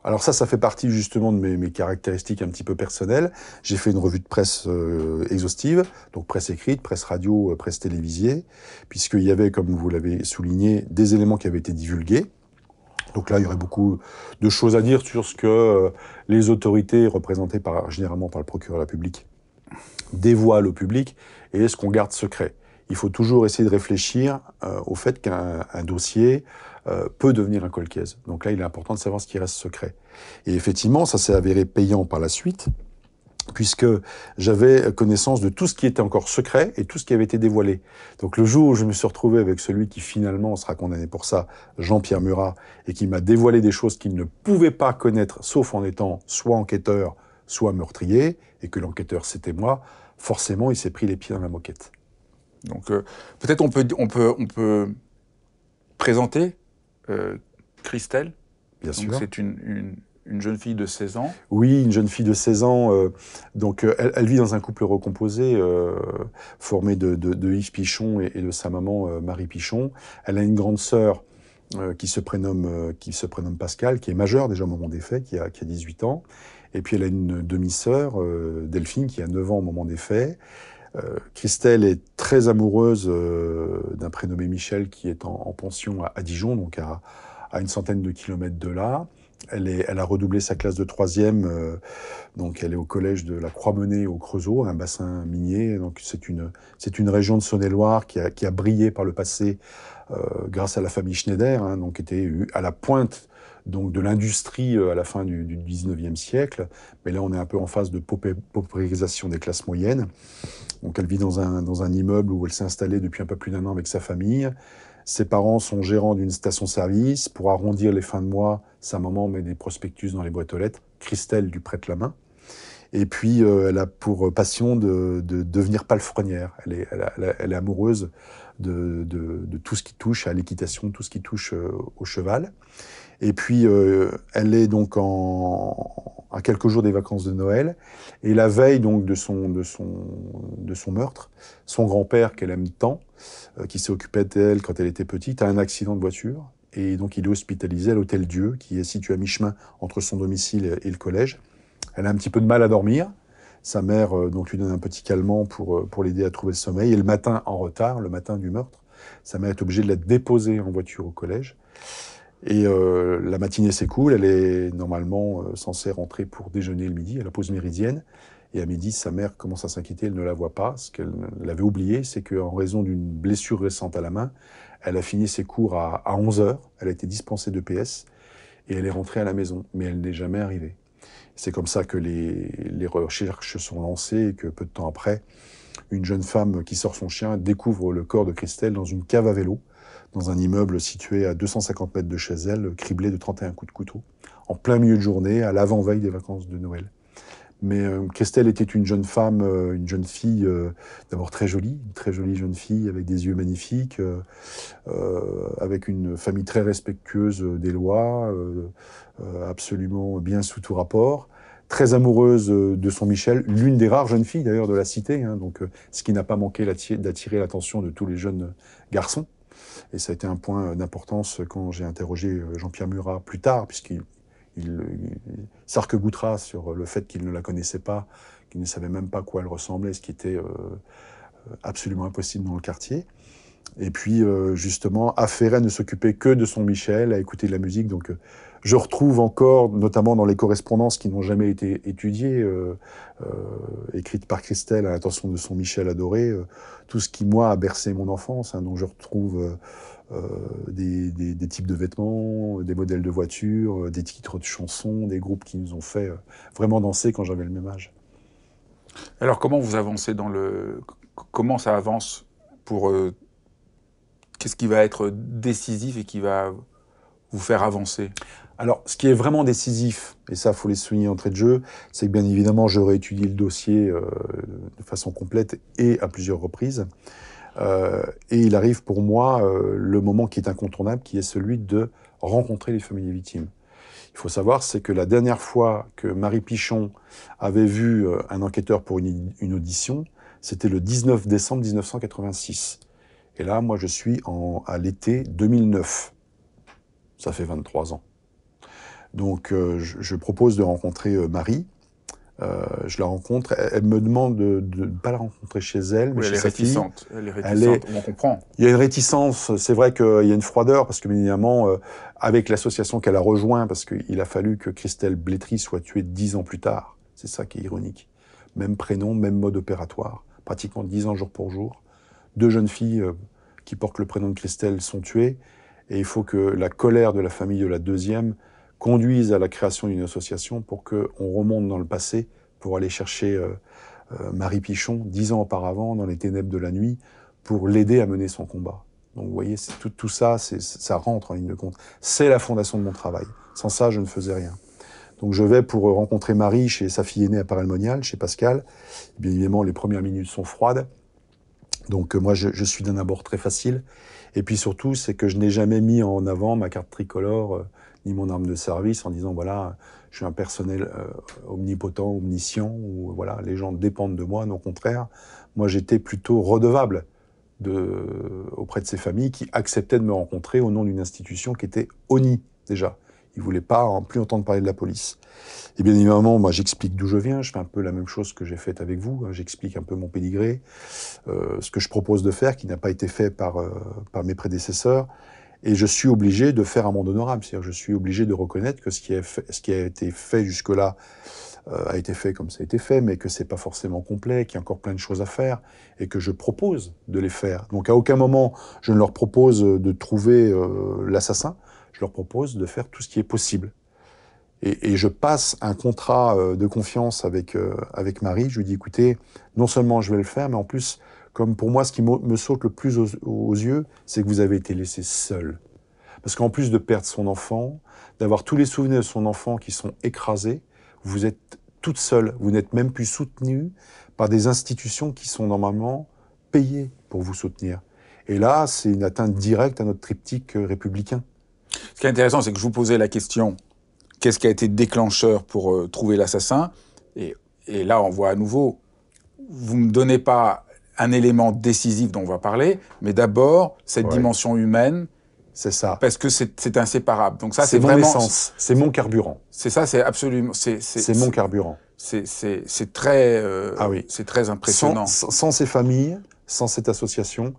[SPEAKER 1] Alors ça fait partie justement de mes caractéristiques un petit peu personnelles. J'ai fait une revue de presse exhaustive, donc presse écrite, presse radio, presse télévisée, puisqu'il y avait, comme vous l'avez souligné, des éléments qui avaient été divulgués. Donc là, il y aurait beaucoup de choses à dire sur ce que les autorités représentées généralement par le procureur de la République dévoilent au public et ce qu'on garde secret. Il faut toujours essayer de réfléchir au fait qu'un dossier peut devenir un cold case. Donc là, il est important de savoir ce qui reste secret. Et effectivement, ça s'est avéré payant par la suite, puisque j'avais connaissance de tout ce qui était encore secret et tout ce qui avait été dévoilé. Donc le jour où je me suis retrouvé avec celui qui finalement sera condamné pour ça, Jean-Pierre Murat, et qui m'a dévoilé des choses qu'il ne pouvait pas connaître, sauf en étant soit enquêteur, soit meurtrier, et que l'enquêteur c'était moi, forcément il s'est pris les pieds dans la moquette.
[SPEAKER 2] Donc peut-être on peut présenter Christelle.
[SPEAKER 1] Bien sûr.
[SPEAKER 2] C'est une jeune fille de 16 ans.
[SPEAKER 1] Oui, une jeune fille de 16 ans. Donc, elle vit dans un couple recomposé, formé de Yves Pichon et de sa maman Marie Pichon. Elle a une grande sœur qui se prénomme Pascal, qui est majeure déjà au moment des faits, qui a 18 ans. Et puis elle a une demi-sœur, Delphine, qui a 9 ans au moment des faits. Christelle est très amoureuse d'un prénommé Michel qui est en pension à Dijon, donc à une centaine de kilomètres de là. Elle a redoublé sa classe de 3e, donc elle est au collège de la Croix-Monnaie au Creusot, un bassin minier. Donc c'est une région de Saône-et-Loire qui a brillé par le passé grâce à la famille Schneider, hein, donc qui était à la pointe donc de l'industrie à la fin du 19e siècle. Mais là, on est un peu en phase de paupérisation des classes moyennes. Donc elle vit dans un immeuble où elle s'est installée depuis un peu plus d'1 an avec sa famille. Ses parents sont gérants d'une station-service. Pour arrondir les fins de mois, sa maman met des prospectus dans les boîtes aux lettres. Christelle lui prête la main. Et puis, elle a pour passion de devenir palefrenière. Elle est amoureuse de tout ce qui touche à l'équitation, tout ce qui touche au cheval. Et puis, elle est donc à quelques jours des vacances de Noël. Et la veille donc de son meurtre, son grand-père, qu'elle aime tant, qui s'est occupé d'elle quand elle était petite, a un accident de voiture. Et donc, il est hospitalisé à l'Hôtel Dieu, qui est situé à mi-chemin entre son domicile et le collège. Elle a un petit peu de mal à dormir. Sa mère donc lui donne un petit calmant pour l'aider à trouver le sommeil. Et le matin, en retard, le matin du meurtre, sa mère est obligée de la déposer en voiture au collège. Et la matinée s'écoule, elle est normalement censée rentrer pour déjeuner le midi, à la pause méridienne. Et à midi, sa mère commence à s'inquiéter, elle ne la voit pas. Ce qu'elle l'avait oublié, c'est qu'en raison d'une blessure récente à la main, elle a fini ses cours à 11 heures, elle a été dispensée de PS, et elle est rentrée à la maison, mais elle n'est jamais arrivée. C'est comme ça que les recherches sont lancées et que peu de temps après, une jeune femme qui sort son chien découvre le corps de Christelle dans une cave à vélo, dans un immeuble situé à 250 mètres de chez elle, criblé de 31 coups de couteau, en plein milieu de journée, à l'avant-veille des vacances de Noël. Mais Christelle était une jeune femme, une jeune fille d'abord très jolie, une très jolie jeune fille avec des yeux magnifiques, avec une famille très respectueuse des lois, absolument bien sous tout rapport, très amoureuse de son Michel, l'une des rares jeunes filles d'ailleurs de la cité, hein, donc ce qui n'a pas manqué d'attirer l'attention de tous les jeunes garçons. Et ça a été un point d'importance quand j'ai interrogé Jean-Pierre Murat plus tard, puisqu'il s'arc-boutera sur le fait qu'il ne la connaissait pas, qu'il ne savait même pas à quoi elle ressemblait, ce qui était absolument impossible dans le quartier. Et puis, justement, affairé ne s'occupait que de son Michel, à écouter de la musique. Donc, je retrouve encore, notamment dans les correspondances qui n'ont jamais été étudiées, écrites par Christelle à l'intention de son Michel adoré, tout ce qui, moi, a bercé mon enfance. Hein. Donc, je retrouve des types de vêtements, des modèles de voitures, des titres de chansons, des groupes qui nous ont fait vraiment danser quand j'avais le même âge.
[SPEAKER 2] Alors, comment vous avancez comment ça avance pour... Qu'est-ce qui va être décisif et qui va vous faire avancer?
[SPEAKER 1] Alors, ce qui est vraiment décisif, et ça, il faut les souligner entrée de jeu, c'est que bien évidemment, j'aurais étudié le dossier de façon complète et à plusieurs reprises. Et il arrive pour moi le moment qui est incontournable, qui est celui de rencontrer les familles des victimes. Il faut savoir, c'est que la dernière fois que Marie Pichon avait vu un enquêteur pour une audition, c'était le 19 décembre 1986. Et là, moi, je suis à l'été 2009. Ça fait 23 ans. Donc, je propose de rencontrer Marie. Je la rencontre. Elle me demande de ne pas la rencontrer chez elle, mais
[SPEAKER 2] oui,
[SPEAKER 1] chez sa fille.
[SPEAKER 2] Elle est réticente, on comprend.
[SPEAKER 1] Il y a une réticence. C'est vrai qu'il y a une froideur, parce que, bien évidemment, avec l'association qu'elle a rejoint, parce qu'il a fallu que Christelle Blétry soit tuée 10 ans plus tard. C'est ça qui est ironique. Même prénom, même mode opératoire. Pratiquement 10 ans jour pour jour. 2 jeunes filles qui portent le prénom de Christelle sont tuées. Et il faut que la colère de la famille de la deuxième conduise à la création d'une association pour qu'on remonte dans le passé pour aller chercher Marie Pichon, 10 ans auparavant, dans les ténèbres de la nuit, pour l'aider à mener son combat. Donc vous voyez, tout ça, ça rentre en ligne de compte. C'est la fondation de mon travail. Sans ça, je ne faisais rien. Donc je vais pour rencontrer Marie chez sa fille aînée à Paray-le-Monial, chez Pascal. Bien évidemment, les premières minutes sont froides. Donc moi, je suis d'un abord très facile. Et puis surtout, c'est que je n'ai jamais mis en avant ma carte tricolore ni mon arme de service en disant, voilà, je suis un personnel omnipotent, omniscient, ou voilà, les gens dépendent de moi. Non, au contraire, moi, j'étais plutôt redevable auprès de ces familles qui acceptaient de me rencontrer au nom d'une institution qui était honnie, déjà. Ils ne voulaient pas plus entendre parler de la police. Et bien évidemment, moi, j'explique d'où je viens. Je fais un peu la même chose que j'ai faite avec vous. J'explique un peu mon pédigré, ce que je propose de faire, qui n'a pas été fait par mes prédécesseurs. Et je suis obligé de faire amende honorable, c'est-à-dire je suis obligé de reconnaître que ce qui a été fait jusque-là a été fait comme ça a été fait, mais que c'est pas forcément complet, qu'il y a encore plein de choses à faire, et que je propose de les faire. Donc à aucun moment je ne leur propose de trouver l'assassin, je leur propose de faire tout ce qui est possible. Et je passe un contrat de confiance avec Marie, je lui dis écoutez, non seulement je vais le faire, mais en plus, comme pour moi, ce qui me saute le plus aux yeux, c'est que vous avez été laissé seul. Parce qu'en plus de perdre son enfant, d'avoir tous les souvenirs de son enfant qui sont écrasés, vous êtes toute seule, vous n'êtes même plus soutenue par des institutions qui sont normalement payées pour vous soutenir. Et là, c'est une atteinte directe à notre triptyque républicain.
[SPEAKER 2] Ce qui est intéressant, c'est que je vous posais la question, qu'est-ce qui a été déclencheur pour trouver l'assassin, et là, on voit à nouveau, vous ne me donnez pas un élément décisif dont on va parler, mais d'abord, cette dimension humaine.
[SPEAKER 1] C'est ça.
[SPEAKER 2] Parce que c'est inséparable. Donc ça,
[SPEAKER 1] c'est mon
[SPEAKER 2] vraiment
[SPEAKER 1] essence, c'est mon carburant.
[SPEAKER 2] C'est ça, c'est absolument...
[SPEAKER 1] C'est mon carburant.
[SPEAKER 2] C'est très, c'est très impressionnant.
[SPEAKER 1] Sans ces familles, sans cette association,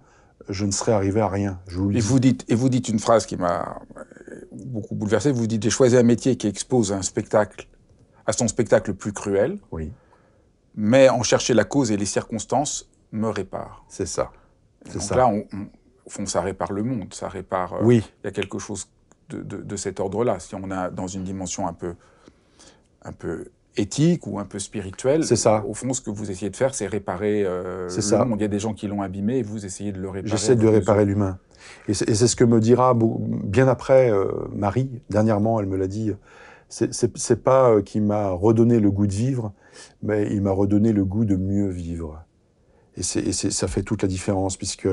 [SPEAKER 1] je ne serais arrivé à rien. Je vous le
[SPEAKER 2] dis. Et vous dites une phrase qui m'a beaucoup bouleversé. Vous dites, j'ai choisi un métier qui expose un spectacle, à son spectacle le plus cruel, mais en chercher la cause et les circonstances me réparent.
[SPEAKER 1] C'est ça.
[SPEAKER 2] Donc là, au fond, ça répare le monde, ça répare...
[SPEAKER 1] Oui.
[SPEAKER 2] Il y a quelque chose de cet ordre-là. Si on a dans une dimension un peu éthique ou un peu spirituelle,
[SPEAKER 1] c'est ça.
[SPEAKER 2] Au fond, ce que vous essayez de faire, c'est réparer le monde. Il y a des gens qui l'ont abîmé et vous essayez de le réparer.
[SPEAKER 1] J'essaie de réparer l'humain. Et c'est ce que me dira bien après Marie. Dernièrement, elle me l'a dit. C'est pas qu'il m'a redonné le goût de vivre, mais il m'a redonné le goût de mieux vivre. Et ça fait toute la différence, puisque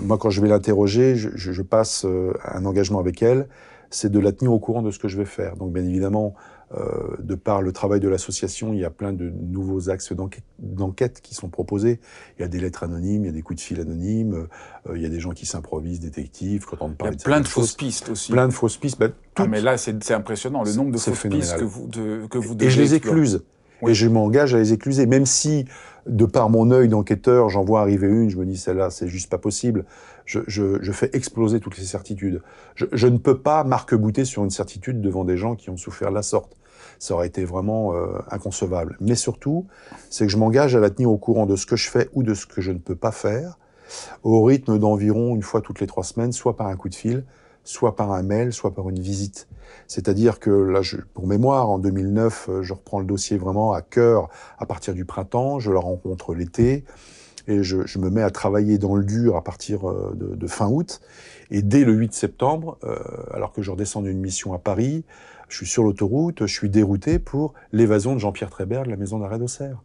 [SPEAKER 1] moi, quand je vais l'interroger, je passe un engagement avec elle, c'est de la tenir au courant de ce que je vais faire. Donc, bien évidemment, de par le travail de l'association, il y a plein de nouveaux axes d'enquête qui sont proposés. Il y a des lettres anonymes, il y a des coups de fil anonymes, il y a des gens qui s'improvisent détectives quand on parle de
[SPEAKER 2] plein de fausses pistes aussi.
[SPEAKER 1] Plein de fausses pistes.
[SPEAKER 2] Mais là, c'est impressionnant, le nombre de fausses pistes que vous devez
[SPEAKER 1] Et je les écluse. Oui. Et je m'engage à les écluser, même si, de par mon œil d'enquêteur, j'en vois arriver une, je me dis, celle-là, c'est juste pas possible. Je fais exploser toutes ces certitudes. Je ne peux pas m'arc-bouter sur une certitude devant des gens qui ont souffert de la sorte. Ça aurait été vraiment inconcevable. Mais surtout, c'est que je m'engage à la tenir au courant de ce que je fais ou de ce que je ne peux pas faire, au rythme d'environ une fois toutes les 3 semaines, soit par un coup de fil, soit par un mail, soit par une visite. C'est-à-dire que là, pour mémoire, en 2009, je reprends le dossier vraiment à cœur à partir du printemps, je la rencontre l'été, et je me mets à travailler dans le dur à partir de fin août. Et dès le 8 septembre, alors que je redescends d'une mission à Paris, je suis sur l'autoroute, je suis dérouté pour l'évasion de Jean-Pierre Trébert de la maison d'arrêt d'Auxerre.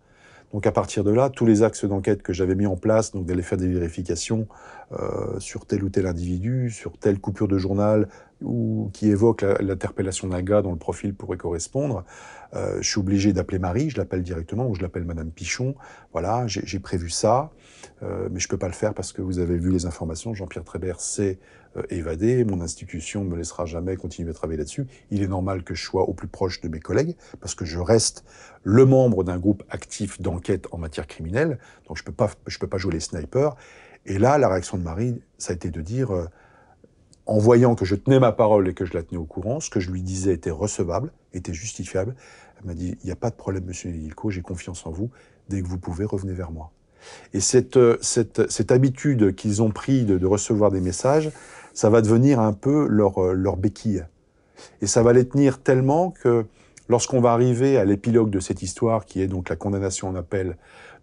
[SPEAKER 1] Donc à partir de là, tous les axes d'enquête que j'avais mis en place, donc d'aller faire des vérifications sur tel ou tel individu, sur telle coupure de journal, ou qui évoque l'interpellation d'un gars dont le profil pourrait correspondre, je suis obligé d'appeler Marie, je l'appelle directement, ou je l'appelle Madame Pichon. Voilà, j'ai prévu ça, mais je peux pas le faire parce que vous avez vu les informations, Jean-Pierre Trébert s'est évadé, mon institution ne me laissera jamais continuer à travailler là-dessus. Il est normal que je sois au plus proche de mes collègues, parce que je reste le membre d'un groupe actif d'enquête en matière criminelle, donc je peux pas jouer les snipers. Et là, la réaction de Marie, ça a été de dire, en voyant que je tenais ma parole et que je la tenais au courant, ce que je lui disais était recevable, était justifiable. Elle m'a dit, il n'y a pas de problème, monsieur Nedilko, j'ai confiance en vous, dès que vous pouvez, revenez vers moi. Et cette habitude qu'ils ont pris de recevoir des messages, ça va devenir un peu leur béquille. Et ça va les tenir tellement que lorsqu'on va arriver à l'épilogue de cette histoire, qui est donc la condamnation en appel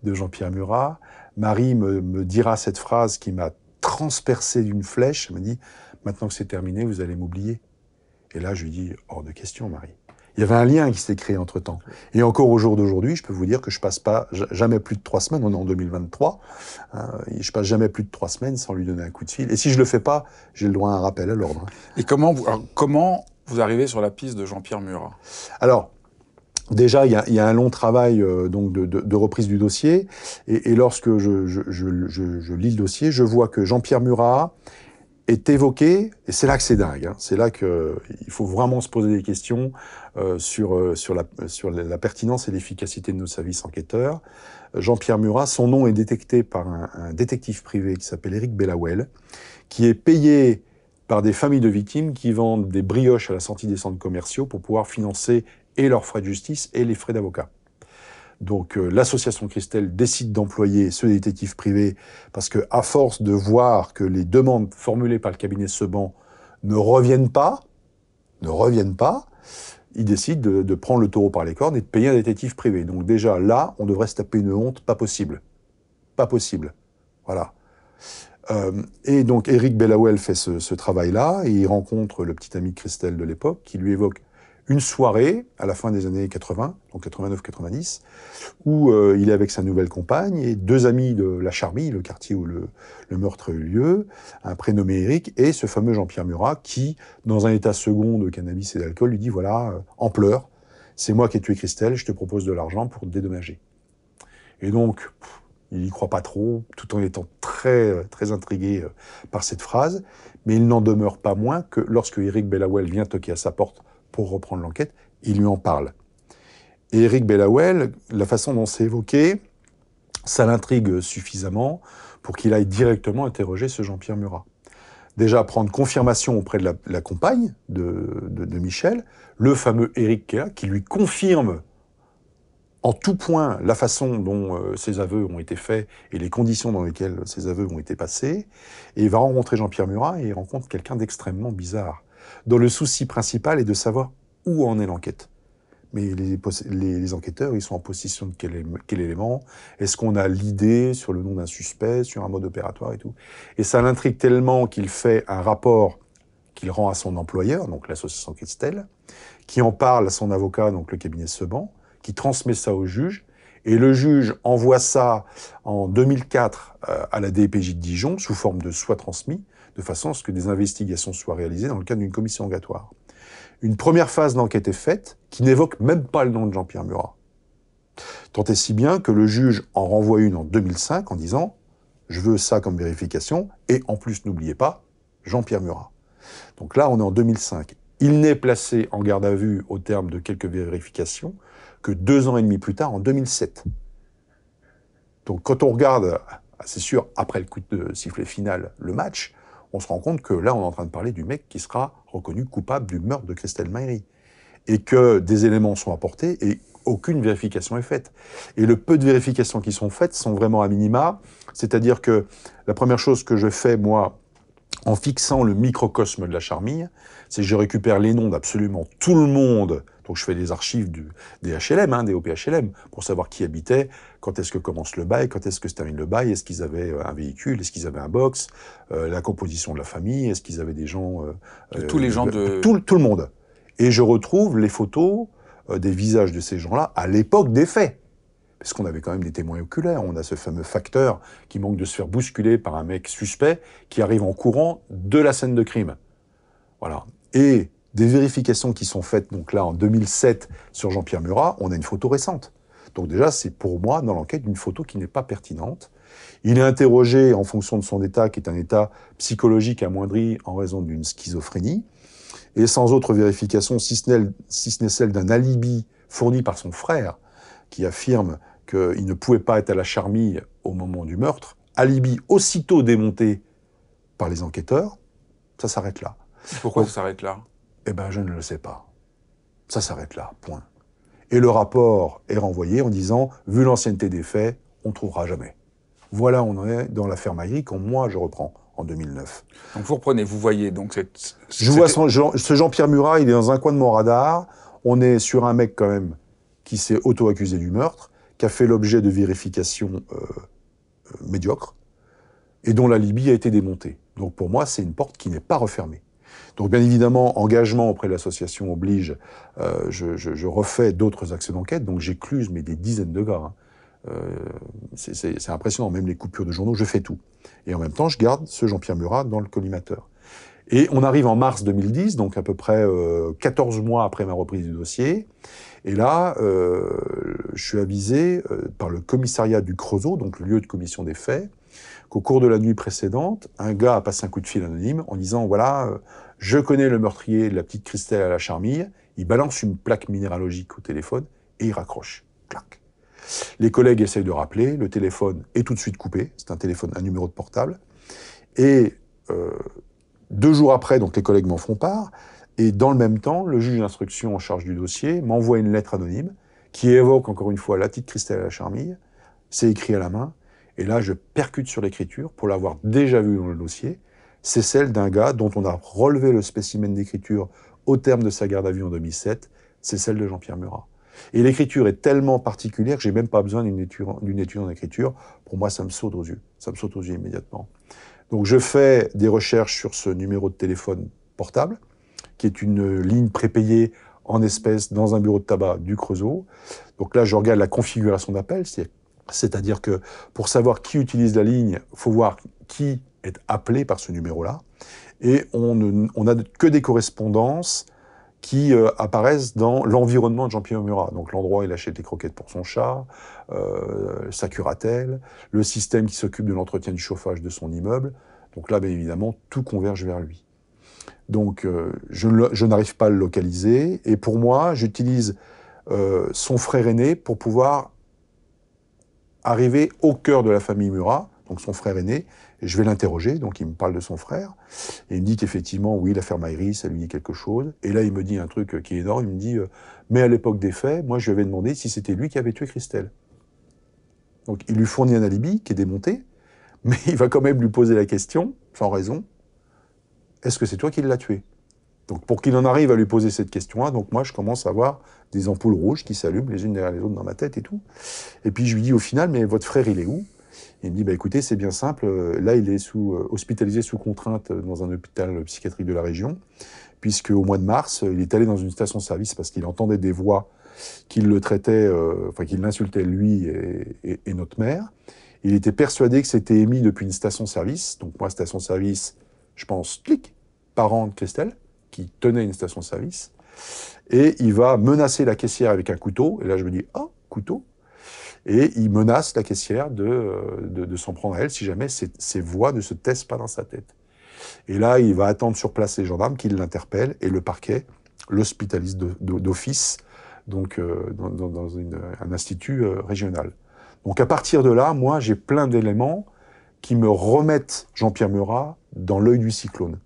[SPEAKER 1] de Jean-Pierre Murat, Marie me dira cette phrase qui m'a transpercé d'une flèche. Elle me dit, maintenant que c'est terminé, vous allez m'oublier. Et là, je lui dis, hors de question, Marie. Il y avait un lien qui s'est créé entre-temps. Et encore au jour d'aujourd'hui, je peux vous dire que je passe pas jamais plus de 3 semaines, on est en 2023, je passe jamais plus de 3 semaines sans lui donner un coup de fil. Et si je le fais pas, j'ai le droit à un rappel à l'ordre.
[SPEAKER 2] Et comment vous arrivez sur la piste de Jean-Pierre Murat?
[SPEAKER 1] Alors, déjà, il y a un long travail donc de reprise du dossier. Et lorsque je lis le dossier, je vois que Jean-Pierre Murat est évoqué, et c'est là que c'est dingue, hein, c'est là qu'il faut vraiment se poser des questions sur la pertinence et l'efficacité de nos services enquêteurs. Jean-Pierre Murat, son nom est détecté par un détective privé qui s'appelle Éric Bellawell, qui est payé par des familles de victimes qui vendent des brioches à la sortie des centres commerciaux pour pouvoir financer et leurs frais de justice et les frais d'avocat. Donc l'association Christelle décide d'employer ce détective privé parce que, à force de voir que les demandes formulées par le cabinet Seban ne reviennent pas, il décide de prendre le taureau par les cornes et de payer un détective privé. Donc déjà là, on devrait se taper une honte, pas possible. Pas possible. Voilà. Et donc Éric Bellawel fait ce travail-là, et il rencontre le petit ami de Christelle de l'époque, qui lui évoque une soirée à la fin des années 80, donc 89-90, où il est avec sa nouvelle compagne et deux amis de la Charmille, le quartier où le meurtre a eu lieu, un prénommé Éric, et ce fameux Jean-Pierre Murat, qui, dans un état second de cannabis et d'alcool, lui dit, voilà, en pleurs, c'est moi qui ai tué Christelle, je te propose de l'argent pour te dédommager. Et donc, il n'y croit pas trop, tout en étant très, très intrigué par cette phrase, mais il n'en demeure pas moins que lorsque Éric Bellawel vient toquer à sa porte pour reprendre l'enquête, il lui en parle. Et Éric Bellawel, la façon dont c'est évoqué, ça l'intrigue suffisamment pour qu'il aille directement interroger ce Jean-Pierre Murat. Déjà, prendre confirmation auprès de la compagne de Michel, le fameux Éric qui est là, qui lui confirme en tout point la façon dont ces aveux ont été faits et les conditions dans lesquelles ces aveux ont été passés. Et il va rencontrer Jean-Pierre Murat et il rencontre quelqu'un d'extrêmement bizarre, dont le souci principal est de savoir où en est l'enquête. Mais les enquêteurs, ils sont en possession de quel élément? Est-ce qu'on a l'idée sur le nom d'un suspect, sur un mode opératoire et tout? Et ça l'intrigue tellement qu'il fait un rapport qu'il rend à son employeur, donc l'association Christelle, qui en parle à son avocat, donc le cabinet Seban, qui transmet ça au juge, et le juge envoie ça en 2004 à la DPJ de Dijon, sous forme de soit transmis, de façon à ce que des investigations soient réalisées dans le cadre d'une commission rogatoire. Une première phase d'enquête est faite, qui n'évoque même pas le nom de Jean-Pierre Murat. Tant et si bien que le juge en renvoie une en 2005 en disant « Je veux ça comme vérification, et en plus, n'oubliez pas, Jean-Pierre Murat ». Donc là, on est en 2005. Il n'est placé en garde à vue au terme de quelques vérifications que 2 ans et demi plus tard, en 2007. Donc quand on regarde, c'est sûr, après le coup de sifflet final, le match, on se rend compte que là, on est en train de parler du mec qui sera reconnu coupable du meurtre de Christelle Maïri. Et que des éléments sont apportés et aucune vérification est faite. Et le peu de vérifications qui sont faites sont vraiment à minima. C'est-à-dire que la première chose que je fais, moi, en fixant le microcosme de la Charmille, c'est que je récupère les noms d'absolument tout le monde. Donc je fais des archives des HLM, des OPHLM, pour savoir qui habitait, quand est-ce que commence le bail, quand est-ce que se termine le bail, est-ce qu'ils avaient un véhicule, est-ce qu'ils avaient un box, la composition de la famille, est-ce qu'ils avaient des gens...
[SPEAKER 2] tous les gens de...
[SPEAKER 1] Tout le monde. Et je retrouve les photos des visages de ces gens-là à l'époque des faits. Parce qu'on avait quand même des témoins oculaires. On a ce fameux facteur qui manque de se faire bousculer par un mec suspect qui arrive en courant de la scène de crime. Voilà. Et des vérifications qui sont faites, donc là, en 2007, sur Jean-Pierre Murat, on a une photo récente. Donc déjà, c'est pour moi, dans l'enquête, une photo qui n'est pas pertinente. Il est interrogé en fonction de son état, qui est un état psychologique amoindri en raison d'une schizophrénie, et sans autre vérification, si ce n'est celle d'un alibi fourni par son frère, qui affirme qu'il ne pouvait pas être à la Charmille au moment du meurtre, alibi aussitôt démonté par les enquêteurs, ça s'arrête là.
[SPEAKER 2] Pourquoi ça s'arrête là?
[SPEAKER 1] Eh bien, je ne le sais pas. Ça s'arrête là, point. Et le rapport est renvoyé en disant, vu l'ancienneté des faits, on ne trouvera jamais. Voilà, on en est dans l'affaire Maïri, quand moi je reprends, en 2009.
[SPEAKER 2] Donc vous reprenez, vous voyez donc cette...
[SPEAKER 1] Je vois ce Jean-Pierre Murat, il est dans un coin de mon radar. On est sur un mec quand même qui s'est auto-accusé du meurtre, qui a fait l'objet de vérifications médiocres, et dont l'alibi a été démonté. Donc pour moi, c'est une porte qui n'est pas refermée. Donc bien évidemment, engagement auprès de l'association oblige, je refais d'autres axes d'enquête, donc j'écluse mais des dizaines de gars. C'est impressionnant, même les coupures de journaux, je fais tout. Et en même temps, je garde ce Jean-Pierre Murat dans le collimateur. Et on arrive en mars 2010, donc à peu près 14 mois après ma reprise du dossier. Et là, je suis avisé par le commissariat du Creusot, donc le lieu de commission des faits, qu'au cours de la nuit précédente, un gars a passé un coup de fil anonyme en disant « Voilà, je connais le meurtrier de la petite Christelle à la Charmille ». Il balance une plaque minéralogique au téléphone et il raccroche. Clac. Les collègues essayent de rappeler, le téléphone est tout de suite coupé. C'est un numéro de portable. Et 2 jours après, donc les collègues m'en font part, et dans le même temps, le juge d'instruction en charge du dossier m'envoie une lettre anonyme qui évoque encore une fois la petite Christelle à la Charmille, c'est écrit à la main, et là je percute sur l'écriture pour l'avoir déjà vue dans le dossier. C'est celle d'un gars dont on a relevé le spécimen d'écriture au terme de sa garde à vue en 2007, c'est celle de Jean-Pierre Murat. Et l'écriture est tellement particulière que j'ai même pas besoin d'une étude en écriture. Pour moi, ça me saute aux yeux. Ça me saute aux yeux immédiatement. Donc je fais des recherches sur ce numéro de téléphone portable, qui est une ligne prépayée en espèces dans un bureau de tabac du Creusot. Donc là, je regarde la configuration d'appel, c'est-à-dire que pour savoir qui utilise la ligne, il faut voir qui est appelé par ce numéro-là. Et on n'a que des correspondances qui apparaissent dans l'environnement de Jean-Pierre Murat. Donc l'endroit où il achète des croquettes pour son chat, sa curatelle, le système qui s'occupe de l'entretien du chauffage de son immeuble. Donc là, bien évidemment, tout converge vers lui. Donc je n'arrive pas à le localiser. Et pour moi, j'utilise son frère aîné pour pouvoir arriver au cœur de la famille Murat, donc son frère aîné, et je vais l'interroger, donc il me parle de son frère, et il me dit qu'effectivement, oui, l'affaire Maïri, ça lui dit quelque chose, et là il me dit un truc qui est énorme, il me dit, mais à l'époque des faits, moi je lui avais demandé si c'était lui qui avait tué Christelle. Donc il lui fournit un alibi qui est démonté, mais il va quand même lui poser la question, sans raison, est-ce que c'est toi qui l'as tué? Donc pour qu'il en arrive à lui poser cette question-là, donc moi je commence à voir des ampoules rouges qui s'allument les unes derrière les autres dans ma tête et tout. Et puis je lui dis au final, mais votre frère il est où? Il me dit, bah écoutez, c'est bien simple, là il est hospitalisé sous contrainte dans un hôpital psychiatrique de la région, puisque au mois de mars, il est allé dans une station-service parce qu'il entendait des voix qui le traitaient, qui l'insultaient lui et notre mère. Il était persuadé que c'était émis depuis une station-service, donc moi station-service, je pense, clic, parent de Christelle, qui tenait une station-service, et il va menacer la caissière avec un couteau, et là je me dis, ah, couteau, et il menace la caissière de s'en prendre à elle si jamais ces voix ne se taisent pas dans sa tête. Et là, il va attendre sur place les gendarmes qui l'interpellent, et le parquet l'hospitalise d'office, donc dans un institut régional. Donc à partir de là, moi j'ai plein d'éléments qui me remettent Jean-Pierre Murat dans l'œil du cyclone.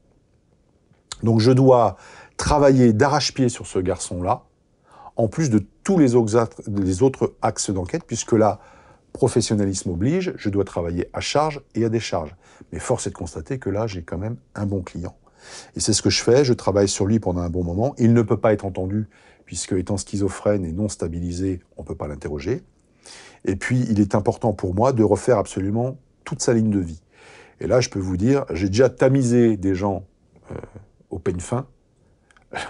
[SPEAKER 1] Donc je dois travailler d'arrache-pied sur ce garçon-là, en plus de tous les autres axes d'enquête, puisque là, professionnalisme oblige, je dois travailler à charge et à décharge. Mais force est de constater que là, j'ai quand même un bon client. Et c'est ce que je fais, je travaille sur lui pendant un bon moment. Il ne peut pas être entendu, puisque étant schizophrène et non stabilisé, on ne peut pas l'interroger. Et puis, il est important pour moi de refaire absolument toute sa ligne de vie. Et là, je peux vous dire, j'ai déjà tamisé des gens au peigne fin.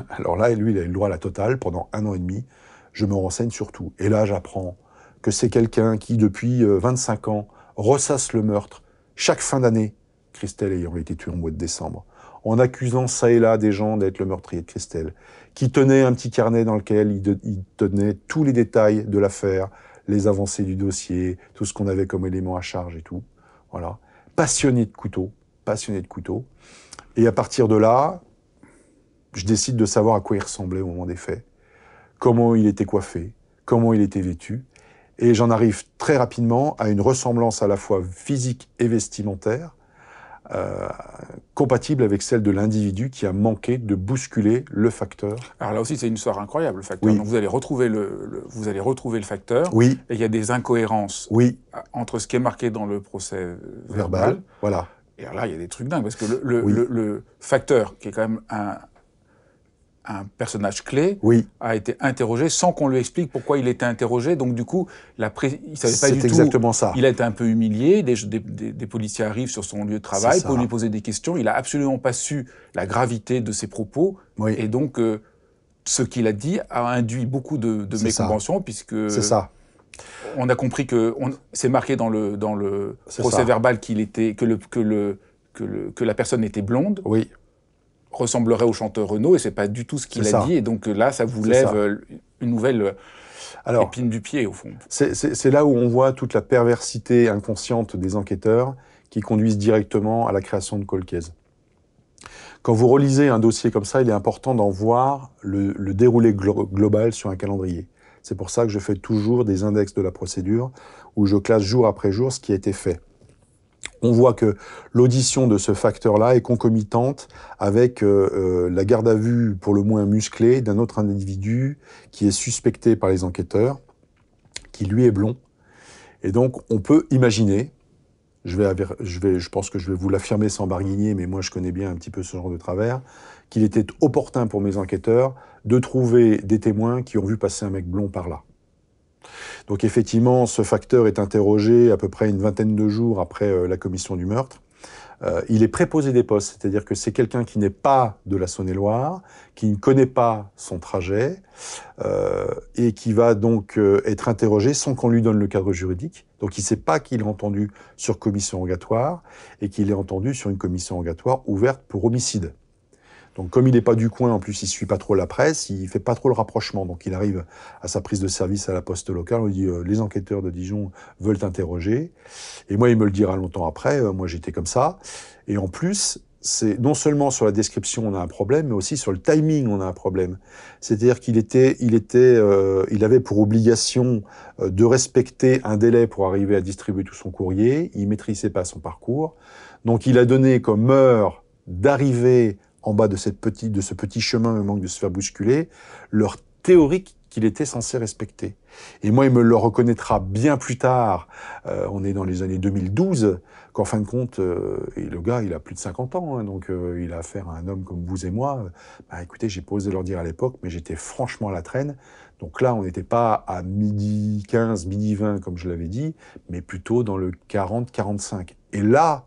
[SPEAKER 1] Alors là, lui, il a eu le droit à la totale pendant 1 an et demi. Je me renseigne sur tout. Et là, j'apprends que c'est quelqu'un qui, depuis 25 ans, ressasse le meurtre chaque fin d'année, Christelle ayant été tuée au mois de décembre, en accusant ça et là des gens d'être le meurtrier de Christelle, qui tenait un petit carnet dans lequel il tenait tous les détails de l'affaire, les avancées du dossier, tout ce qu'on avait comme élément à charge et tout. Voilà. Passionné de couteaux, passionné de couteaux. Et à partir de là, je décide de savoir à quoi il ressemblait au moment des faits, comment il était coiffé, comment il était vêtu, et j'en arrive très rapidement à une ressemblance à la fois physique et vestimentaire, compatible avec celle de l'individu qui a manqué de bousculer le facteur.
[SPEAKER 2] Alors là aussi, c'est une histoire incroyable, le facteur.
[SPEAKER 1] Oui.
[SPEAKER 2] Donc vous allez retrouver le facteur,
[SPEAKER 1] oui.
[SPEAKER 2] Et il y a des incohérences
[SPEAKER 1] oui.
[SPEAKER 2] entre ce qui est marqué dans le procès
[SPEAKER 1] verbal. Voilà.
[SPEAKER 2] Et alors là, il y a des trucs dingues, parce que le facteur, qui est quand même un personnage clé, a été interrogé sans qu'on lui explique pourquoi il était interrogé. Donc du coup, il ne savait pas du tout. C'est
[SPEAKER 1] exactement ça.
[SPEAKER 2] Il a été un peu humilié. Des policiers arrivent sur son lieu de travail pour lui poser des questions. Il n'a absolument pas su la gravité de ses propos.
[SPEAKER 1] Oui.
[SPEAKER 2] Et donc, ce qu'il a dit a induit beaucoup de mécompréhension, puisque...
[SPEAKER 1] C'est ça.
[SPEAKER 2] On a compris que c'est marqué dans le procès verbal que la personne était blonde.
[SPEAKER 1] Oui.
[SPEAKER 2] Ressemblerait au chanteur Renaud, et c'est pas du tout ce qu'il a dit, et donc là, ça vous lève une nouvelle épine du pied, au fond.
[SPEAKER 1] C'est là où on voit toute la perversité inconsciente des enquêteurs qui conduisent directement à la création de cold case. Quand vous relisez un dossier comme ça, il est important d'en voir le déroulé global sur un calendrier. C'est pour ça que je fais toujours des index de la procédure, où je classe jour après jour ce qui a été fait. On voit que l'audition de ce facteur-là est concomitante avec la garde à vue, pour le moins musclée, d'un autre individu qui est suspecté par les enquêteurs, qui lui est blond. Et donc, on peut imaginer, je pense que je vais vous l'affirmer sans barguigner, mais moi je connais bien un petit peu ce genre de travers, qu'il était opportun pour mes enquêteurs de trouver des témoins qui ont vu passer un mec blond par là. Donc effectivement, ce facteur est interrogé à peu près une vingtaine de jours après la commission du meurtre. Il est préposé des postes, c'est-à-dire que c'est quelqu'un qui n'est pas de la Saône-et-Loire, qui ne connaît pas son trajet, et qui va donc être interrogé sans qu'on lui donne le cadre juridique. Donc il ne sait pas qu'il est entendu sur commission rogatoire et qu'il est entendu sur une commission rogatoire ouverte pour homicide. Donc comme il n'est pas du coin, en plus il suit pas trop la presse, il fait pas trop le rapprochement. Donc il arrive à sa prise de service à la poste locale, on lui dit les enquêteurs de Dijon veulent t'interroger. Et moi il me le dira longtemps après, moi j'étais comme ça. Et en plus, c'est non seulement sur la description on a un problème, mais aussi sur le timing on a un problème. C'est-à-dire il avait pour obligation de respecter un délai pour arriver à distribuer tout son courrier. Il maîtrisait pas son parcours, donc il a donné comme heure d'arriver en bas de ce petit chemin, au manque de se faire bousculer, l'heure théorique qu'il était censé respecter. Et moi, il me le reconnaîtra bien plus tard, on est dans les années 2012, qu'en fin de compte, et le gars, il a plus de 50 ans, hein, donc il a affaire à un homme comme vous et moi. Bah, écoutez, j'ai pas osé leur dire à l'époque, mais j'étais franchement à la traîne. Donc là, on n'était pas à midi 15, midi 20, comme je l'avais dit, mais plutôt dans le 40-45. Et là,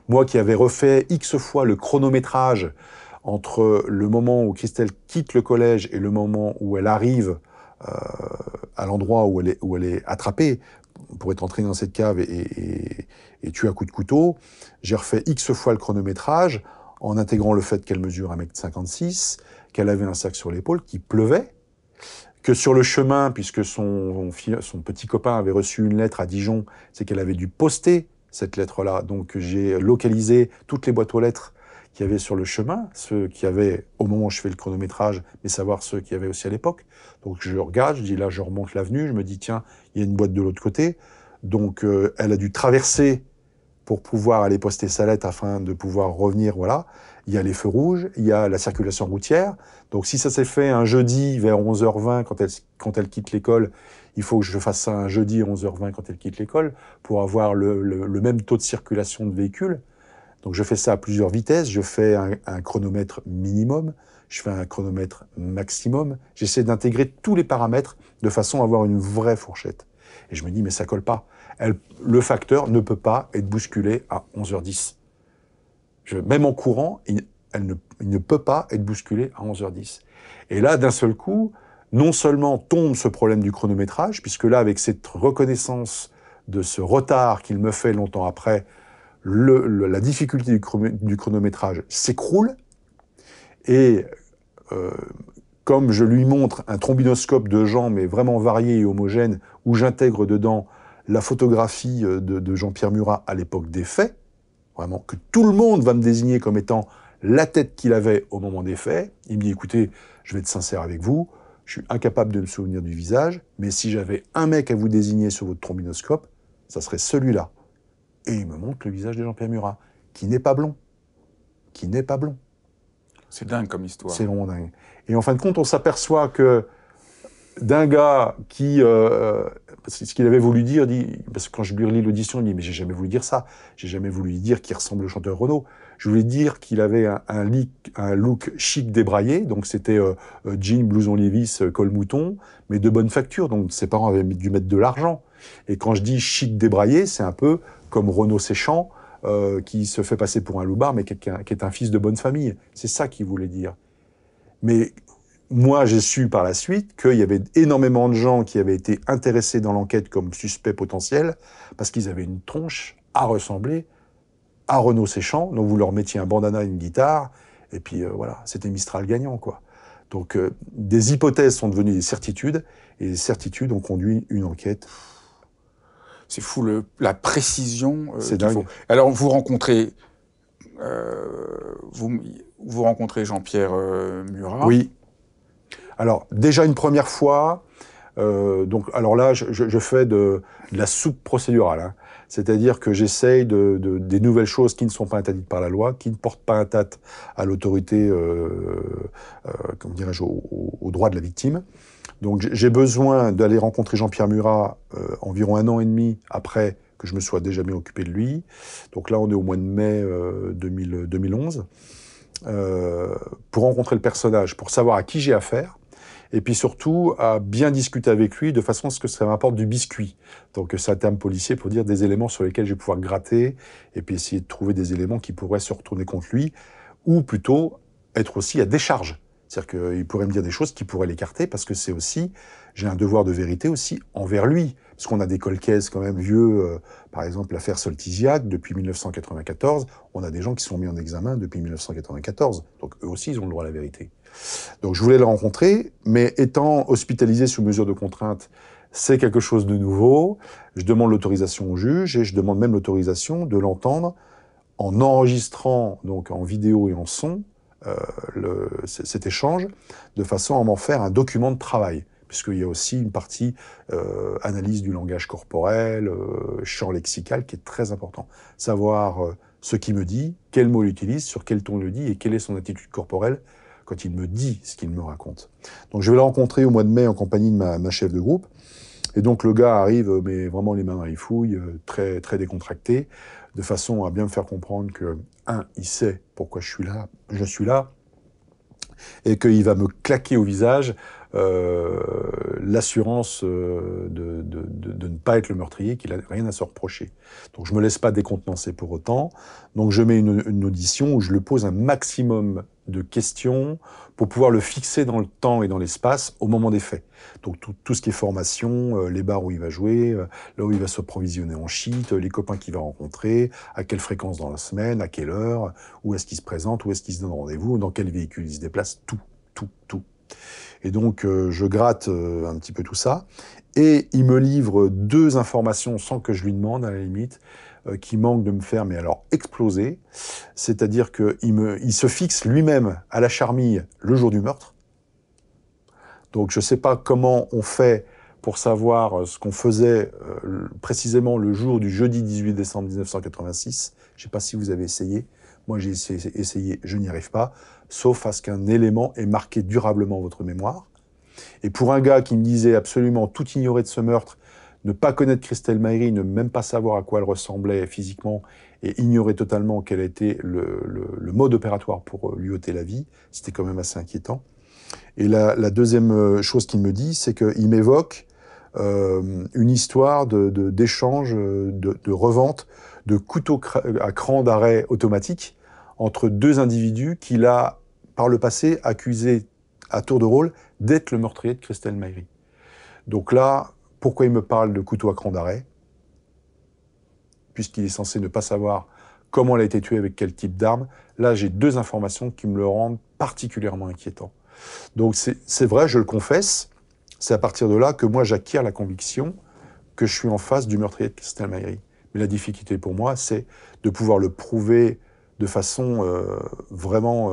[SPEAKER 1] moi qui avais refait X fois le chronométrage entre le moment où Christelle quitte le collège et le moment où elle arrive à l'endroit où elle est attrapée pour être entrée dans cette cave et tuée à coups de couteau, j'ai refait X fois le chronométrage en intégrant le fait qu'elle mesure 1,56 m, qu'elle avait un sac sur l'épaule, qu'il pleuvait, que sur le chemin, puisque son petit copain avait reçu une lettre à Dijon, c'est qu'elle avait dû poster cette lettre-là. Donc j'ai localisé toutes les boîtes aux lettres qu'il y avait sur le chemin, ceux qui avaient, au moment où je fais le chronométrage, mais savoir ceux qui avaient aussi à l'époque. Donc je regarde, je dis là, je remonte l'avenue, je me dis tiens, il y a une boîte de l'autre côté. Donc elle a dû traverser pour pouvoir aller poster sa lettre afin de pouvoir revenir, voilà. Il y a les feux rouges, il y a la circulation routière. Donc si ça s'est fait un jeudi vers 11h20 quand elle quitte l'école, il faut que je fasse ça un jeudi à 11h20 quand elle quitte l'école pour avoir le même taux de circulation de véhicules. Donc je fais ça à plusieurs vitesses, je fais un chronomètre minimum, je fais un chronomètre maximum, j'essaie d'intégrer tous les paramètres de façon à avoir une vraie fourchette. Et je me dis, mais ça colle pas. Le facteur ne peut pas être bousculé à 11h10. Même en courant, il ne peut pas être bousculé à 11h10. Et là, d'un seul coup, non seulement tombe ce problème du chronométrage, puisque là, avec cette reconnaissance de ce retard qu'il me fait longtemps après, la difficulté du chronométrage s'écroule, et comme je lui montre un trombinoscope de gens, mais vraiment variés et homogènes, où j'intègre dedans la photographie de Jean-Pierre Murat à l'époque des faits, vraiment, que tout le monde va me désigner comme étant la tête qu'il avait au moment des faits, il me dit, écoutez, je vais être sincère avec vous, je suis incapable de me souvenir du visage, mais si j'avais un mec à vous désigner sur votre trombinoscope, ça serait celui-là. Et il me montre le visage de Jean-Pierre Murat, qui n'est pas blond. Qui n'est pas blond.
[SPEAKER 2] C'est dingue comme histoire.
[SPEAKER 1] C'est vraiment dingue. Et en fin de compte, on s'aperçoit que d'un gars qui... parce que ce qu'il avait voulu dire, parce que quand je lui relis l'audition, il dit « mais j'ai jamais voulu dire ça. J'ai jamais voulu dire qu'il ressemble au chanteur Renaud. Je voulais dire qu'il avait un look chic débraillé, donc c'était jean, blouson Levi's, col mouton, mais de bonne facture, donc ses parents avaient dû mettre de l'argent. Et quand je dis chic débraillé, c'est un peu comme Renaud Séchant, qui se fait passer pour un loupard, mais qui est un fils de bonne famille. C'est ça qu'il voulait dire. Mais moi, j'ai su par la suite qu'il y avait énormément de gens qui avaient été intéressés dans l'enquête comme suspects potentiels, parce qu'ils avaient une tronche à ressembler à Renaud Séchant, donc vous leur mettiez un bandana et une guitare, et puis voilà, c'était Mistral gagnant, quoi. Donc des hypothèses sont devenues des certitudes, et les certitudes ont conduit une enquête.
[SPEAKER 2] C'est fou, la précision
[SPEAKER 1] c'est
[SPEAKER 2] qu'il
[SPEAKER 1] dingue.
[SPEAKER 2] faut. Alors, vous rencontrez Jean-Pierre Murat.
[SPEAKER 1] Oui. Alors, déjà une première fois, Donc, alors là, je fais de la soupe procédurale, hein. C'est-à-dire que j'essaye des nouvelles choses qui ne sont pas interdites par la loi, qui ne portent pas atteinte à l'autorité, comment dirais-je, au droit de la victime. Donc j'ai besoin d'aller rencontrer Jean-Pierre Murat environ 1 an et demi après que je me sois déjà bien occupé de lui. Donc là, on est au mois de mai 2011. Pour rencontrer le personnage, pour savoir à qui j'ai affaire, et puis surtout à bien discuter avec lui de façon à ce que ça m'apporte du biscuit. Donc c'est un terme policier pour dire des éléments sur lesquels je vais pouvoir gratter, et puis essayer de trouver des éléments qui pourraient se retourner contre lui, ou plutôt être aussi à décharge. C'est-à-dire qu'il pourrait me dire des choses qui pourraient l'écarter, parce que c'est aussi, j'ai un devoir de vérité aussi envers lui. Parce qu'on a des colcaisses quand même vieux, par exemple l'affaire Soltisiac, depuis 1994, on a des gens qui sont mis en examen depuis 1994. Donc eux aussi, ils ont le droit à la vérité. Donc je voulais le rencontrer, mais étant hospitalisé sous mesure de contrainte, c'est quelque chose de nouveau. Je demande l'autorisation au juge, et je demande même l'autorisation de l'entendre en enregistrant, donc en vidéo et en son, cet échange, de façon à m'en faire un document de travail, puisqu'il y a aussi une partie analyse du langage corporel, champ lexical, qui est très important. Savoir ce qu'il me dit, quel mot il utilise, sur quel ton il le dit, et quelle est son attitude corporelle quand il me dit ce qu'il me raconte. Donc je vais le rencontrer au mois de mai en compagnie de ma chef de groupe, et donc le gars arrive, mais vraiment les mains dans les fouilles, très, très décontracté, de façon à bien me faire comprendre que, il sait pourquoi je suis là, et qu'il va me claquer au visage l'assurance de ne pas être le meurtrier, qu'il n'a rien à se reprocher. Donc je me laisse pas décontenancer pour autant. Donc je mets une audition où je lui pose un maximum de questions pour pouvoir le fixer dans le temps et dans l'espace au moment des faits. Donc tout ce qui est formation, les bars où il va jouer, là où il va se provisionner en shit, les copains qu'il va rencontrer, à quelle fréquence dans la semaine, à quelle heure, où est-ce qu'il se présente, où est-ce qu'il se donne rendez-vous, dans quel véhicule il se déplace, tout. Et donc, je gratte un petit peu tout ça. Et il me livre 2 informations sans que je lui demande, à la limite, qui manquent de me faire, mais alors, exploser. C'est-à-dire qu'il se fixe lui-même à la charmille le jour du meurtre. Donc, je ne sais pas comment on fait pour savoir ce qu'on faisait précisément le jour du jeudi 18 décembre 1986. Je ne sais pas si vous avez essayé. Moi, j'ai essayé, je n'y arrive pas, sauf à ce qu'un élément ait marqué durablement votre mémoire. Et pour un gars qui me disait absolument tout ignorer de ce meurtre, ne pas connaître Christelle Maïri, ne même pas savoir à quoi elle ressemblait physiquement, et ignorer totalement quel était le mode opératoire pour lui ôter la vie, c'était quand même assez inquiétant. Et la deuxième chose qu'il me dit, c'est qu'il m'évoque une histoire d'échange, de revente de couteaux à cran d'arrêt automatique entre 2 individus qu'il a, par le passé, accusés à tour de rôle d'être le meurtrier de Christelle Maïri. Donc là, pourquoi il me parle de couteau à cran d'arrêt? Puisqu'il est censé ne pas savoir comment elle a été tuée, avec quel type d'arme. Là, j'ai 2 informations qui me le rendent particulièrement inquiétant. Donc c'est vrai, je le confesse, c'est à partir de là que moi j'acquiers la conviction que je suis en face du meurtrier de Christelle Maïri. Mais la difficulté pour moi, c'est de pouvoir le prouver de façon vraiment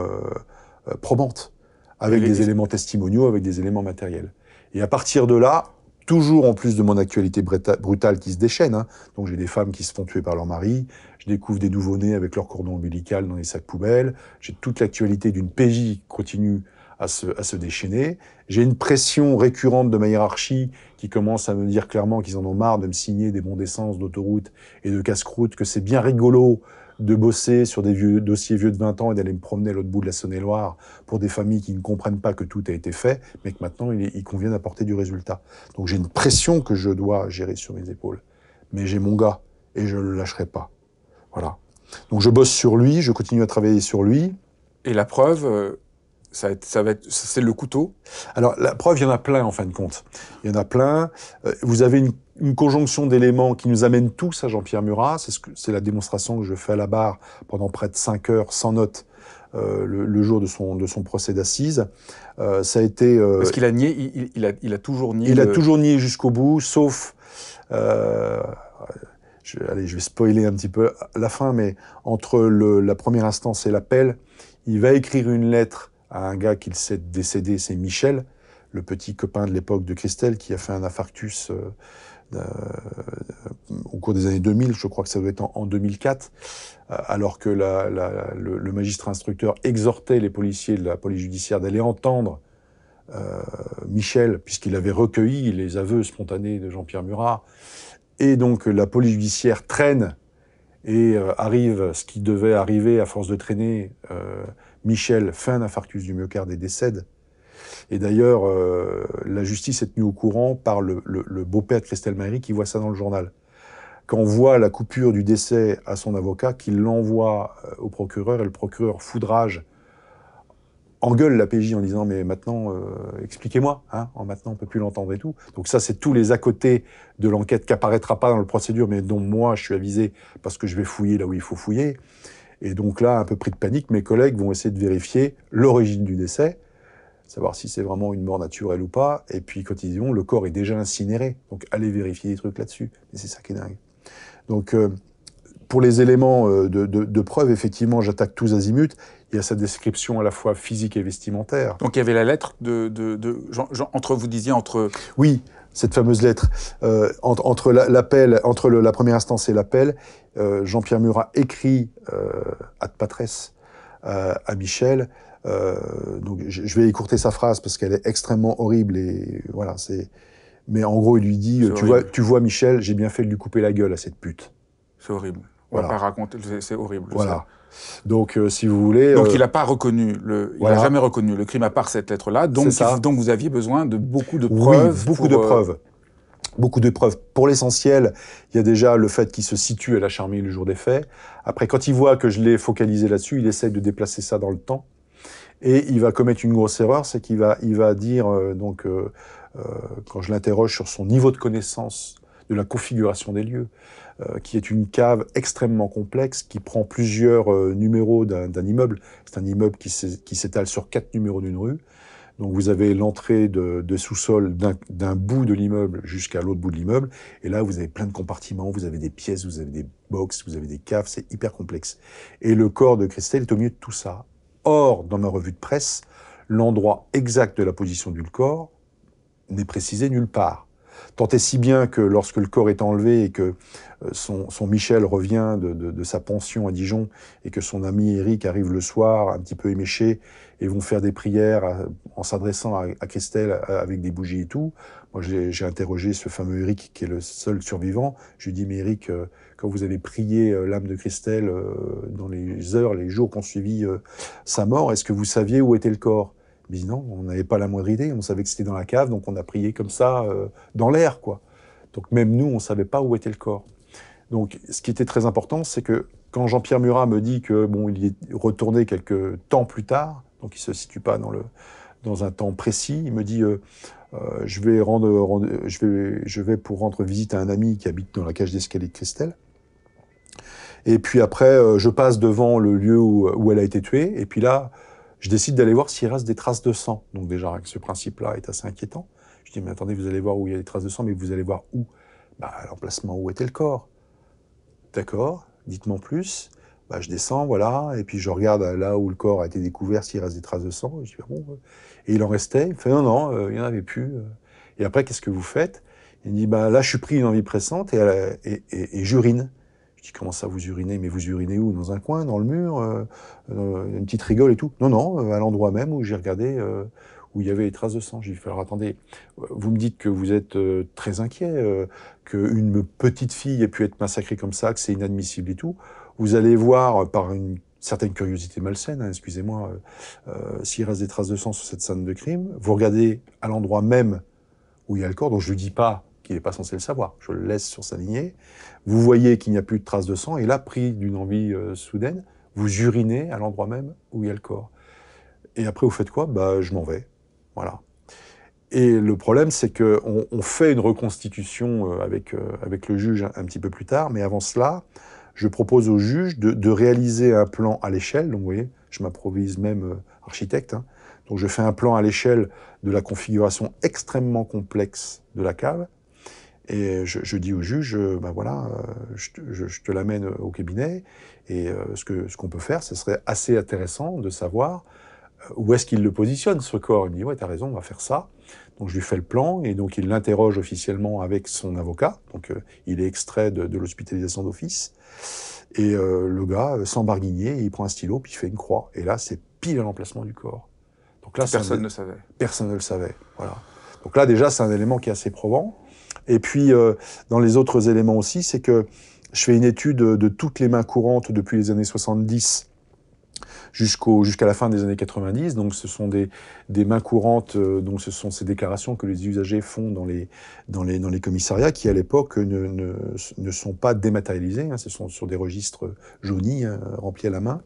[SPEAKER 1] probante, avec des éléments testimoniaux, avec des éléments matériels. Et à partir de là, toujours en plus de mon actualité brutale qui se déchaîne, hein, donc j'ai des femmes qui se font tuer par leur mari, je découvre des nouveau-nés avec leur cordon ombilical dans les sacs poubelles, j'ai toute l'actualité d'une PJ qui continue à se déchaîner. J'ai une pression récurrente de ma hiérarchie qui commence à me dire clairement qu'ils en ont marre de me signer des bons d'essence, d'autoroute et de casse-croûte, que c'est bien rigolo de bosser sur des dossiers vieux de 20 ans et d'aller me promener à l'autre bout de la Saône-et-Loire pour des familles qui ne comprennent pas que tout a été fait, mais que maintenant il convient d'apporter du résultat. Donc j'ai une pression que je dois gérer sur mes épaules. Mais j'ai mon gars et je ne le lâcherai pas. Voilà. Donc je bosse sur lui, je continue à travailler sur lui.
[SPEAKER 2] Et la preuve, c'est le couteau?
[SPEAKER 1] Alors, la preuve, il y en a plein, en fin de compte. Il y en a plein. Vous avez une conjonction d'éléments qui nous amène tous à Jean-Pierre Murat. C'est la démonstration que je fais à la barre pendant près de 5 heures, sans note, le jour de son procès d'assises. Ça a été...
[SPEAKER 2] Parce qu'il a nié, il a toujours nié...
[SPEAKER 1] Il a toujours nié jusqu'au bout, sauf... je vais spoiler un petit peu la fin, mais entre la première instance et l'appel, il va écrire une lettre à un gars qu'il sait décédé, c'est Michel, le petit copain de l'époque de Christelle, qui a fait un infarctus au cours des années 2000, je crois que ça doit être en 2004, alors que le magistrat instructeur exhortait les policiers de la police judiciaire d'aller entendre Michel, puisqu'il avait recueilli les aveux spontanés de Jean-Pierre Murat. Et donc la police judiciaire traîne et arrive ce qui devait arriver à force de traîner. Michel fait un infarctus du myocarde et décède. Et d'ailleurs, la justice est tenue au courant par le beau-père de Christelle Maëri qui voit ça dans le journal. Quand on voit la coupure du décès à son avocat, qu'il l'envoie au procureur, et le procureur foudrage, engueule la PJ en disant « mais maintenant, expliquez-moi, hein, maintenant on peut plus l'entendre et tout ». Donc ça, c'est tous les à côté de l'enquête qui apparaîtra pas dans la procédure, mais dont moi, je suis avisé parce que je vais fouiller là où il faut fouiller. Et donc là, un peu pris de panique, mes collègues vont essayer de vérifier l'origine du décès, savoir si c'est vraiment une mort naturelle ou pas. Et puis quand ils diront, le corps est déjà incinéré, donc allez vérifier des trucs là-dessus. Et c'est ça qui est dingue. Donc pour les éléments de preuve, effectivement, j'attaque tous azimuts. Il y a sa description à la fois physique et vestimentaire.
[SPEAKER 2] Donc il y avait la lettre entre, vous disiez, entre...
[SPEAKER 1] Oui, cette fameuse lettre. Entre l'appel, entre la première instance et l'appel, Jean-Pierre Murat écrit ad patres à Michel. Donc je vais écourter sa phrase parce qu'elle est extrêmement horrible et voilà, c'est. Mais en gros, il lui dit tu vois Michel, j'ai bien fait de lui couper la gueule à cette pute.
[SPEAKER 2] C'est horrible. On va pas raconter, c'est horrible.
[SPEAKER 1] Voilà. Donc si vous voulez.
[SPEAKER 2] Donc il n'a pas reconnu il n'a jamais reconnu le crime à part cette lettre-là. Donc vous aviez besoin de beaucoup de preuves.
[SPEAKER 1] Oui, beaucoup de preuves. Beaucoup de preuves. Pour l'essentiel, il y a déjà le fait qu'il se situe à la Charmille le jour des faits. Après, quand il voit que je l'ai focalisé là-dessus, il essaye de déplacer ça dans le temps. Et il va commettre une grosse erreur, c'est qu'il va dire, quand je l'interroge sur son niveau de connaissance de la configuration des lieux, qui est une cave extrêmement complexe, qui prend plusieurs numéros d'un immeuble. C'est un immeuble qui s'étale sur 4 numéros d'une rue. Donc vous avez l'entrée de sous-sol d'un bout de l'immeuble jusqu'à l'autre bout de l'immeuble. Et là, vous avez plein de compartiments, vous avez des pièces, vous avez des box, vous avez des caves, c'est hyper complexe. Et le corps de Christelle est au milieu de tout ça. Or, dans ma revue de presse, l'endroit exact de la position du corps n'est précisé nulle part. Tant et si bien que lorsque le corps est enlevé et que son Michel revient de sa pension à Dijon et que son ami Eric arrive le soir un petit peu éméché et vont faire des prières en s'adressant à Christelle avec des bougies et tout. Moi, j'ai interrogé ce fameux Eric qui est le seul survivant. Je lui dis, mais Eric, quand vous avez prié l'âme de Christelle dans les heures, les jours qui ont suivi sa mort, est-ce que vous saviez où était le corps ? Il me dit non, on n'avait pas la moindre idée, on savait que c'était dans la cave, donc on a prié comme ça, dans l'air, quoi. Donc même nous, on ne savait pas où était le corps. Donc ce qui était très important, c'est que quand Jean-Pierre Murat me dit que bon, il y est retourné quelques temps plus tard, donc il ne se situe pas dans un temps précis, il me dit je vais pour rendre visite à un ami qui habite dans la cage d'escalier de Christelle. Et puis après, je passe devant le lieu où elle a été tuée, et puis là, je décide d'aller voir s'il reste des traces de sang. Donc déjà, ce principe-là est assez inquiétant. Je dis, mais attendez, vous allez voir où il y a des traces de sang, mais vous allez voir où ? Bah, à l'emplacement où était le corps. D'accord, dites-moi plus. Bah, je descends, voilà, et puis je regarde là où le corps a été découvert, s'il reste des traces de sang. Et je dis, bon, et il en restait. Il me fait, non, il n'y en avait plus. Et après, qu'est-ce que vous faites ? Il me dit, bah, là, je suis pris une envie pressante et j'urine. Je dis, comment ça, vous urinez ? Mais vous urinez où ? Dans un coin, dans le mur, une petite rigole et tout ? Non, à l'endroit même où j'ai regardé, où il y avait les traces de sang. J'ai dit, alors attendez, vous me dites que vous êtes très inquiet, qu'une petite fille ait pu être massacrée comme ça, que c'est inadmissible et tout. Vous allez voir, par une certaine curiosité malsaine, hein, excusez-moi, s'il reste des traces de sang sur cette scène de crime, vous regardez à l'endroit même où il y a le corps, donc je ne dis pas qu'il n'est pas censé le savoir, je le laisse sur sa lignée. Vous voyez qu'il n'y a plus de traces de sang, et là, pris d'une envie soudaine, vous urinez à l'endroit même où il y a le corps. Et après, vous faites quoi ? Bah, je m'en vais. Voilà. Et le problème, c'est qu'on fait une reconstitution avec le juge un petit peu plus tard, mais avant cela, je propose au juge de réaliser un plan à l'échelle. Donc, vous voyez, je m'improvise même architecte. Hein. Donc, je fais un plan à l'échelle de la configuration extrêmement complexe de la cave. Et je dis au juge, ben voilà, je te l'amène au cabinet, et ce qu'on peut faire, ce serait assez intéressant de savoir où est-ce qu'il le positionne, ce corps? Il me dit, ouais, t'as raison, on va faire ça. Donc je lui fais le plan, et donc il l'interroge officiellement avec son avocat. Donc il est extrait de l'hospitalisation d'office. Et le gars, sans barguigner, il prend un stylo, puis il fait une croix. Et là, c'est pile à l'emplacement du corps. Donc là,
[SPEAKER 2] Personne ne savait.
[SPEAKER 1] Personne ne le savait. Voilà. Donc là, déjà, c'est un élément qui est assez probant. Et puis, dans les autres éléments aussi, c'est que je fais une étude de toutes les mains courantes depuis les années 70 jusqu'à la fin des années 90. Donc, ce sont des mains courantes, donc ce sont ces déclarations que les usagers font dans les commissariats qui, à l'époque, ne sont pas dématérialisées. Hein, ce sont sur des registres jaunis, remplis à la main.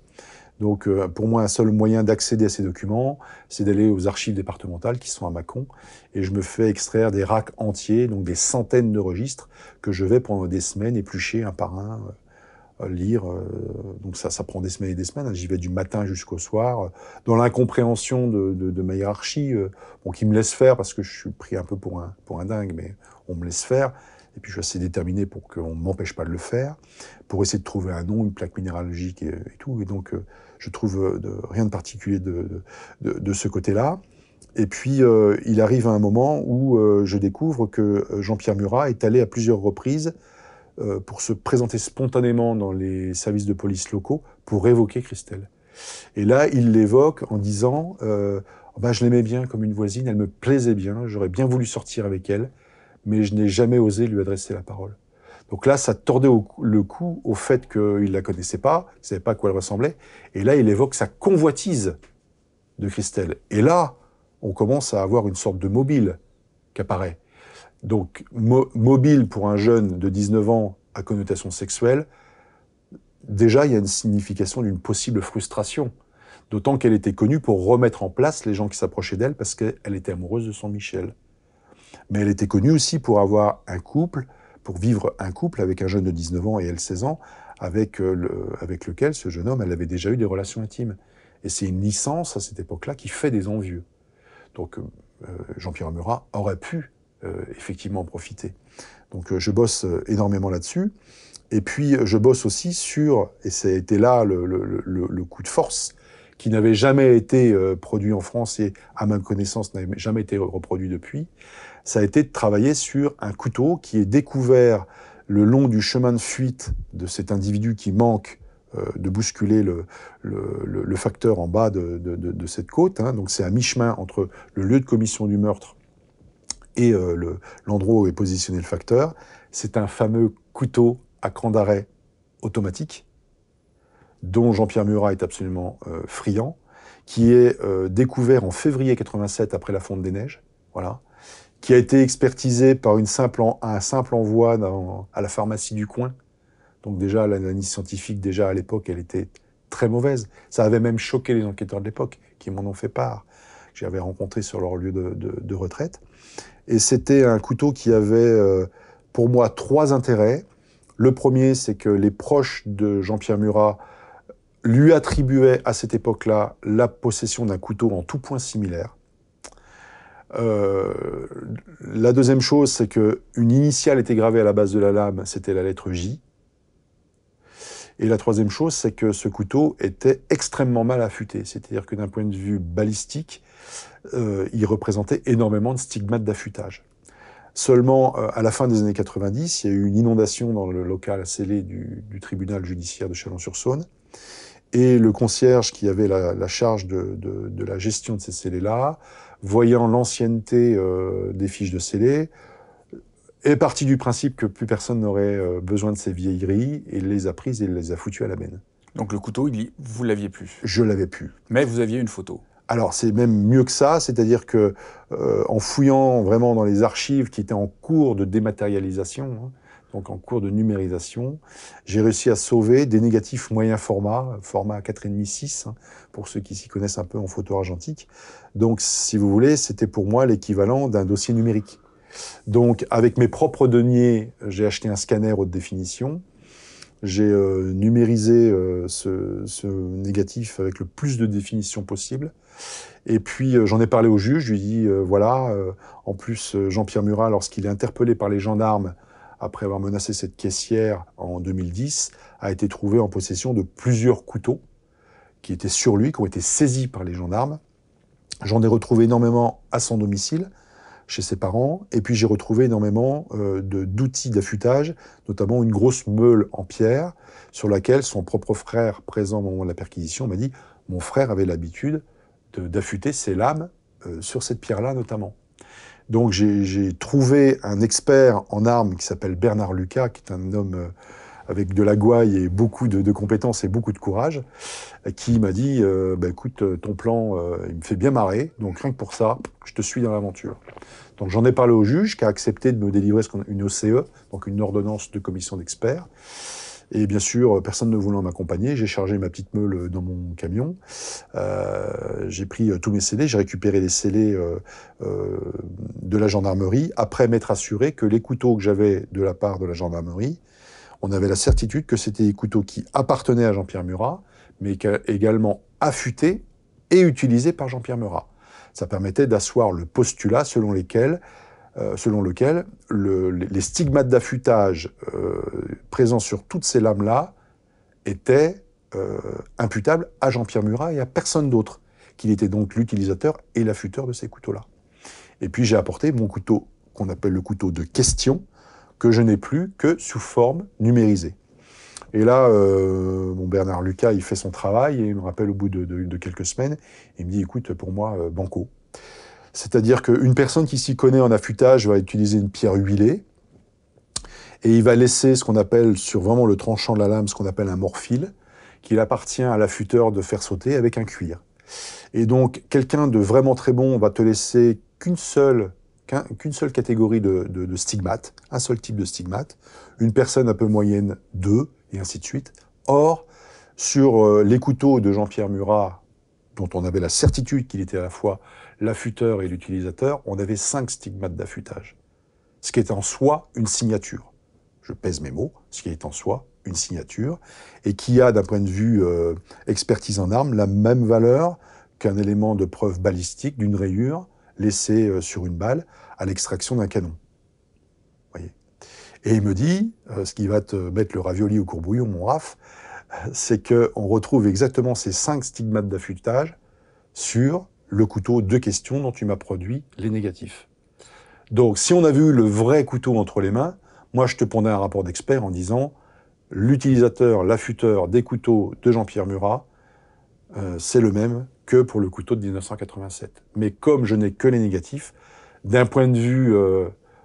[SPEAKER 1] Donc, pour moi, un seul moyen d'accéder à ces documents, c'est d'aller aux archives départementales qui sont à Mâcon, et je me fais extraire des racks entiers, donc des centaines de registres, que je vais pendant des semaines éplucher un par un, lire. Donc ça prend des semaines et des semaines. J'y vais du matin jusqu'au soir, dans l'incompréhension de ma hiérarchie, bon, qui me laisse faire parce que je suis pris un peu pour un dingue, mais on me laisse faire. Et puis je suis assez déterminé pour qu'on ne m'empêche pas de le faire, pour essayer de trouver un nom, une plaque minéralogique et tout. Et donc je trouve rien de particulier de ce côté-là. Et puis il arrive à un moment où je découvre que Jean-Pierre Murat est allé à plusieurs reprises pour se présenter spontanément dans les services de police locaux pour évoquer Christelle. Et là, il l'évoque en disant bah, je l'aimais bien comme une voisine, elle me plaisait bien, j'aurais bien voulu sortir avec elle, mais je n'ai jamais osé lui adresser la parole. Donc là, ça tordait le cou au fait qu'il ne la connaissait pas, il ne savait pas à quoi elle ressemblait. Et là, il évoque sa convoitise de Christelle. Et là, on commence à avoir une sorte de mobile qui apparaît. Donc, mobile pour un jeune de 19 ans à connotation sexuelle, déjà, il y a une signification d'une possible frustration. D'autant qu'elle était connue pour remettre en place les gens qui s'approchaient d'elle parce qu'elle était amoureuse de son Michel. Mais elle était connue aussi pour avoir un couple, pour vivre un couple avec un jeune de 19 ans et elle 16 ans, avec lequel ce jeune homme, elle avait déjà eu des relations intimes. Et c'est une licence à cette époque-là qui fait des envieux. Donc Jean-Pierre Murat aurait pu effectivement en profiter. Donc je bosse énormément là-dessus. Et puis je bosse aussi sur, et ça a été là le coup de force, qui n'avait jamais été produit en France et à ma connaissance n'avait jamais été reproduit depuis, ça a été de travailler sur un couteau qui est découvert le long du chemin de fuite de cet individu qui manque de bousculer le facteur en bas de cette côte. Hein. Donc c'est à mi-chemin entre le lieu de commission du meurtre et l'endroit où est positionné le facteur. C'est un fameux couteau à cran d'arrêt automatique, dont Jean-Pierre Murat est absolument friand, qui est découvert en février 87 après la fonte des neiges, voilà, qui a été expertisé par un simple envoi à la pharmacie du coin. Donc déjà, l'analyse scientifique, déjà à l'époque, elle était très mauvaise. Ça avait même choqué les enquêteurs de l'époque, qui m'en ont fait part, que j'avais rencontré sur leur lieu de retraite. Et c'était un couteau qui avait, pour moi, 3 intérêts. Le premier, c'est que les proches de Jean-Pierre Murat lui attribuaient à cette époque-là la possession d'un couteau en tout point similaire. La deuxième chose, c'est qu'une initiale était gravée à la base de la lame, c'était la lettre J. Et la troisième chose, c'est que ce couteau était extrêmement mal affûté. C'est-à-dire que d'un point de vue balistique, il représentait énormément de stigmates d'affûtage. Seulement, à la fin des années 90, il y a eu une inondation dans le local scellé du tribunal judiciaire de Chalon-sur-Saône. Et le concierge qui avait la charge de la gestion de ces scellés-là, voyant l'ancienneté des fiches de scellés, est parti du principe que plus personne n'aurait besoin de ces vieilleries, et les a prises et les a foutues à la benne.
[SPEAKER 2] Donc le couteau, vous l'aviez plus.
[SPEAKER 1] Je l'avais plus.
[SPEAKER 2] Mais vous aviez une photo.
[SPEAKER 1] Alors c'est même mieux que ça, c'est-à-dire que en fouillant vraiment dans les archives qui étaient en cours de dématérialisation, hein, donc en cours de numérisation, j'ai réussi à sauver des négatifs moyen format 4,5-6, hein, pour ceux qui s'y connaissent un peu en photo argentique. Donc si vous voulez, c'était pour moi l'équivalent d'un dossier numérique. Donc avec mes propres deniers, j'ai acheté un scanner haute définition. J'ai numérisé ce négatif avec le plus de définition possible. Et puis j'en ai parlé au juge, je lui ai dit voilà, en plus Jean-Pierre Murat, lorsqu'il est interpellé par les gendarmes après avoir menacé cette caissière en 2010, a été trouvé en possession de plusieurs couteaux qui étaient sur lui, qui ont été saisis par les gendarmes. J'en ai retrouvé énormément à son domicile, chez ses parents, et puis j'ai retrouvé énormément d'outils d'affûtage, notamment une grosse meule en pierre, sur laquelle son propre frère, présent au moment de la perquisition, m'a dit « Mon frère avait l'habitude d'affûter ses lames sur cette pierre-là notamment ». Donc j'ai trouvé un expert en armes qui s'appelle Bernard Lucas, qui est un homme avec de la gouaille et beaucoup de compétences et beaucoup de courage, qui m'a dit bah, écoute, ton plan, il me fait bien marrer, donc rien que pour ça, je te suis dans l'aventure. Donc j'en ai parlé au juge, qui a accepté de me délivrer une OCE, donc une ordonnance de commission d'experts. Et bien sûr, personne ne voulant m'accompagner, j'ai chargé ma petite meule dans mon camion. J'ai pris tous mes scellés, j'ai récupéré les scellés de la gendarmerie, après m'être assuré que les couteaux que j'avais de la part de la gendarmerie, on avait la certitude que c'était des couteaux qui appartenaient à Jean-Pierre Murat, mais également affûtés et utilisés par Jean-Pierre Murat. Ça permettait d'asseoir le postulat selon lequel les stigmates d'affûtage présents sur toutes ces lames-là étaient imputables à Jean-Pierre Murat et à personne d'autre, qu'il était donc l'utilisateur et l'affûteur de ces couteaux-là. Et puis j'ai apporté mon couteau, qu'on appelle le couteau de question, que je n'ai plus que sous forme numérisée. Et là, mon Bernard Lucas, il fait son travail et il me rappelle au bout de quelques semaines, il me dit, écoute, pour moi, banco. C'est-à-dire qu'une personne qui s'y connaît en affûtage va utiliser une pierre huilée et il va laisser ce qu'on appelle, sur vraiment le tranchant de la lame, ce qu'on appelle un morphile, qu'il appartient à l'affûteur de faire sauter avec un cuir. Et donc, quelqu'un de vraiment très bon va te laisser qu'une seule catégorie de stigmates, un seul type de stigmate, une personne un peu moyenne, deux, et ainsi de suite. Or, sur les couteaux de Jean-Pierre Murat, dont on avait la certitude qu'il était à la fois l'affûteur et l'utilisateur, on avait 5 stigmates d'affûtage. Ce qui est en soi une signature. Je pèse mes mots, ce qui est en soi une signature, et qui a, d'un point de vue expertise en armes, la même valeur qu'un élément de preuve balistique d'une rayure laissée sur une balle à l'extraction d'un canon. Voyez. Et il me dit, ce qui va te mettre le ravioli au courbouillon, mon Raph, c'est qu'on retrouve exactement ces 5 stigmates d'affûtage sur le couteau de question dont tu m'as produit les négatifs. Donc, si on avait eu le vrai couteau entre les mains, moi, je te pondais un rapport d'expert en disant l'utilisateur, l'affûteur des couteaux de Jean-Pierre Murat, c'est le même que pour le couteau de 1987. Mais comme je n'ai que les négatifs, d'un point de vue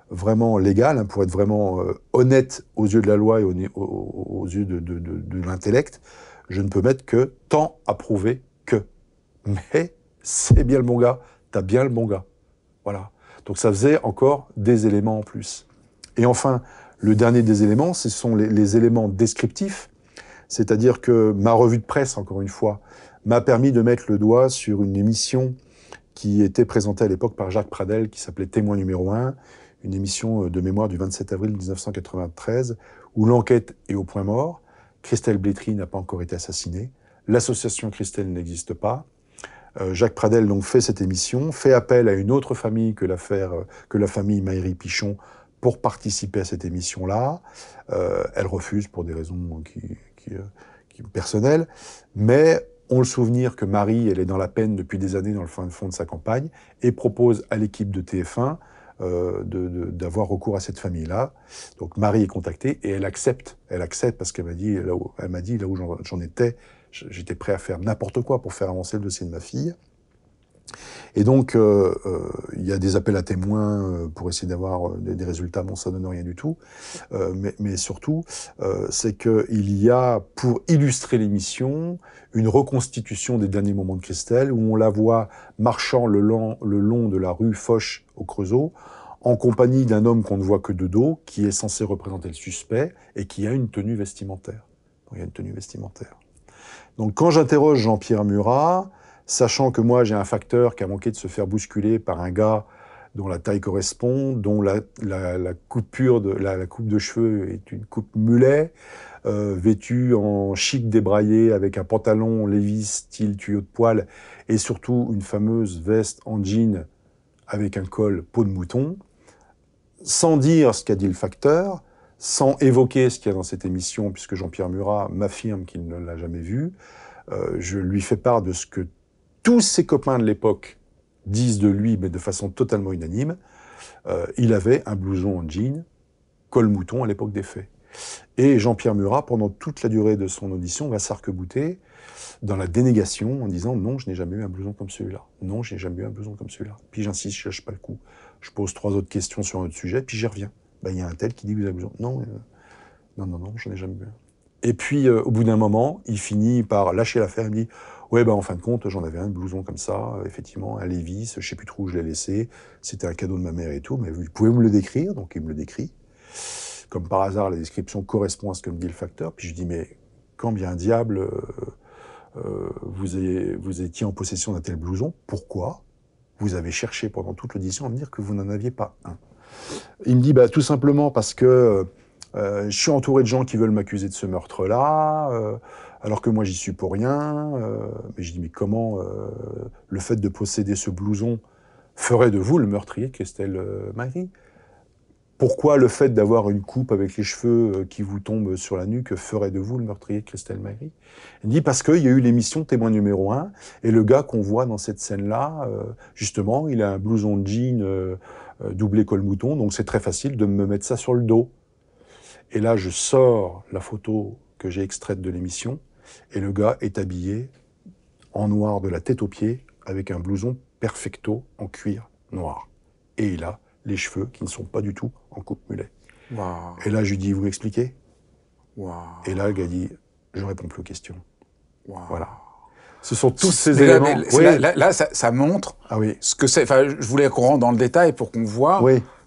[SPEAKER 1] vraiment légal, hein, pour être vraiment honnête aux yeux de la loi et aux yeux de l'intellect, je ne peux mettre que tant à prouver que. Mais c'est bien le bon gars, t'as bien le bon gars. Voilà. Donc ça faisait encore des éléments en plus. Et enfin, le dernier des éléments, ce sont les éléments descriptifs, c'est-à-dire que ma revue de presse, encore une fois, m'a permis de mettre le doigt sur une émission qui était présentée à l'époque par Jacques Pradel, qui s'appelait Témoin numéro 1, une émission de mémoire du 27 avril 1993, où l'enquête est au point mort, Christelle Blétry n'a pas encore été assassinée, l'association Christelle n'existe pas, Jacques Pradel donc fait cette émission, fait appel à une autre famille que la famille Maïri-Pichon pour participer à cette émission-là. Elle refuse pour des raisons personnelles, mais ont le souvenir que Marie, elle est dans la peine depuis des années dans le fin fond de sa campagne et propose à l'équipe de TF1 d'avoir recours à cette famille-là. Donc Marie est contactée et elle accepte parce qu'elle m'a dit, là où j'en étais, j'étais prêt à faire n'importe quoi pour faire avancer le dossier de ma fille. Et donc, il y a des appels à témoins pour essayer d'avoir des résultats. Bon, ça ne donne rien du tout. Mais surtout, c'est qu'il y a, pour illustrer l'émission, une reconstitution des derniers moments de Christelle, où on la voit marchant le long de la rue Foch au Creusot, en compagnie d'un homme qu'on ne voit que de dos, qui est censé représenter le suspect, et qui a une tenue vestimentaire. Donc, il y a une tenue vestimentaire. Donc, quand j'interroge Jean-Pierre Murat, sachant que moi, j'ai un facteur qui a manqué de se faire bousculer par un gars dont la taille correspond, dont la coupe de cheveux est une coupe mulet, vêtu en chic débraillé avec un pantalon Levi's style tuyau de poil et surtout une fameuse veste en jean avec un col peau de mouton, sans dire ce qu'a dit le facteur, sans évoquer ce qu'il y a dans cette émission, puisque Jean-Pierre Murat m'affirme qu'il ne l'a jamais vu, je lui fais part de ce que tous ses copains de l'époque disent de lui, mais de façon totalement unanime. Il avait un blouson en jean, col mouton à l'époque des faits. Et Jean-Pierre Murat, pendant toute la durée de son audition, va s'arc-bouter dans la dénégation en disant « Non, je n'ai jamais eu un blouson comme celui-là. Non, je n'ai jamais eu un blouson comme celui-là. » Puis j'insiste, je lâche pas le coup. Je pose 3 autres questions sur un autre sujet, puis j'y reviens. Il y a un tel qui dit « Vous avez un blouson. » Non, non, je n'ai jamais eu un. Et puis, au bout d'un moment, il finit par lâcher l'affaire. Il me dit « Ouais, en fin de compte, j'en avais un blouson comme ça, effectivement, un Levi's, je sais plus trop où je l'ai laissé. C'était un cadeau de ma mère et tout, mais vous pouvez me le décrire ?» Donc il me le décrit. Comme par hasard, la description correspond à ce que me dit le facteur. Puis je dis « Mais quand bien diable vous étiez en possession d'un tel blouson, pourquoi vous avez cherché pendant toute l'audition à me dire que vous n'en aviez pas un ?» Il me dit tout simplement parce que je suis entouré de gens qui veulent m'accuser de ce meurtre-là, alors que moi j'y suis pour rien. Mais je dis mais comment le fait de posséder ce blouson ferait de vous le meurtrier de Christelle Maïri? Pourquoi le fait d'avoir une coupe avec les cheveux qui vous tombent sur la nuque ferait de vous le meurtrier de Christelle Maïri? Il dit parce qu'il y a eu l'émission Témoin numéro 1, et le gars qu'on voit dans cette scène-là, justement, il a un blouson de jean doublé col mouton, donc c'est très facile de me mettre ça sur le dos. Et là, je sors la photo que j'ai extraite de l'émission, et le gars est habillé en noir de la tête aux pieds, avec un blouson perfecto en cuir noir. Et il a les cheveux qui ne sont pas du tout en coupe mulet.
[SPEAKER 2] Wow.
[SPEAKER 1] Et là, je lui dis, vous m'expliquez?
[SPEAKER 2] Wow.
[SPEAKER 1] Et là, le gars dit, je réponds plus aux questions.
[SPEAKER 2] Wow.
[SPEAKER 1] Voilà. Ce sont tous ces éléments.
[SPEAKER 2] Là, ça montre
[SPEAKER 1] oui.
[SPEAKER 2] Ce que c'est. Enfin, je voulais qu'on rentre dans le détail pour qu'on voit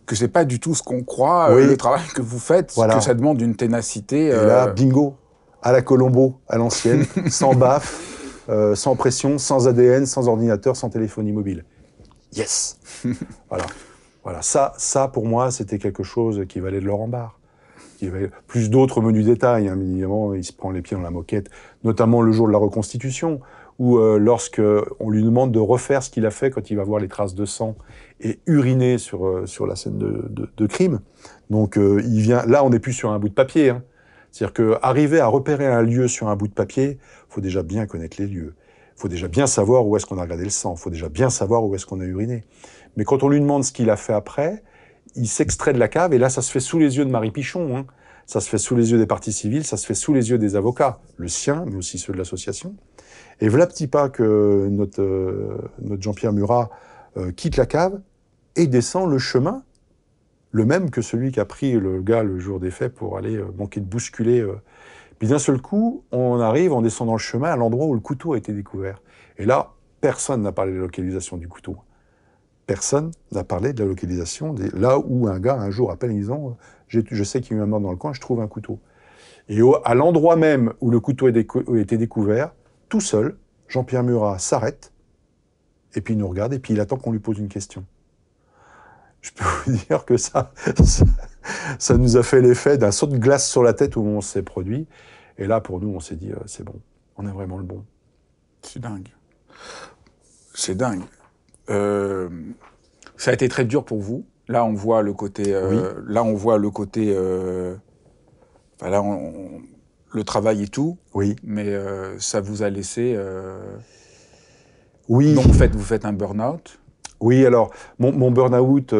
[SPEAKER 2] que c'est pas du tout ce qu'on croit, le travail que vous faites, que ça demande une ténacité.
[SPEAKER 1] Et là, bingo, à la Colombo, à l'ancienne, sans baffe, sans pression, sans ADN, sans ordinateur, sans téléphonie mobile. Yes. Voilà. Ça, pour moi, c'était quelque chose qui valait de l'or en barre. Il y avait plus d'autres menus détails, hein, évidemment, il se prend les pieds dans la moquette, notamment le jour de la reconstitution, où lorsque on lui demande de refaire ce qu'il a fait quand il va voir les traces de sang et uriner sur la scène de crime. Donc il vient, là on n'est plus sur un bout de papier, hein. C'est-à-dire qu'arriver à repérer un lieu sur un bout de papier, il faut déjà bien connaître les lieux. Il faut déjà bien savoir où est-ce qu'on a regardé le sang, il faut déjà bien savoir où est-ce qu'on a uriné. Mais quand on lui demande ce qu'il a fait après, il s'extrait de la cave, et là, ça se fait sous les yeux de Marie Pichon, hein. Ça se fait sous les yeux des parties civiles, ça se fait sous les yeux des avocats, le sien, mais aussi ceux de l'association. Et voilà petit pas que notre Jean-Pierre Murat quitte la cave et descend le chemin, le même que celui qu'a pris le gars le jour des faits pour aller manquer de bousculer. Puis d'un seul coup, on arrive en descendant le chemin à l'endroit où le couteau a été découvert. Et là, personne n'a parlé de la localisation du couteau. Personne n'a parlé de la localisation, là où un gars, un jour, appelle en disant « Je sais qu'il y a eu un mort dans le coin, je trouve un couteau ». Et à l'endroit même où le couteau a été découvert, tout seul, Jean-Pierre Murat s'arrête, et puis il nous regarde, et puis il attend qu'on lui pose une question. Je peux vous dire que ça nous a fait l'effet d'un saut de glace sur la tête où on s'est produit. Et là, pour nous, on s'est dit « C'est bon, on a vraiment le bon ».
[SPEAKER 2] C'est dingue. C'est dingue. Ça a été très dur pour vous. Là, on voit le côté. Là, on voit le côté. Enfin, là, le travail et tout.
[SPEAKER 1] Oui.
[SPEAKER 2] Mais ça vous a laissé.
[SPEAKER 1] Oui.
[SPEAKER 2] Donc, vous faites un burn-out.
[SPEAKER 1] Oui, alors, mon burn-out,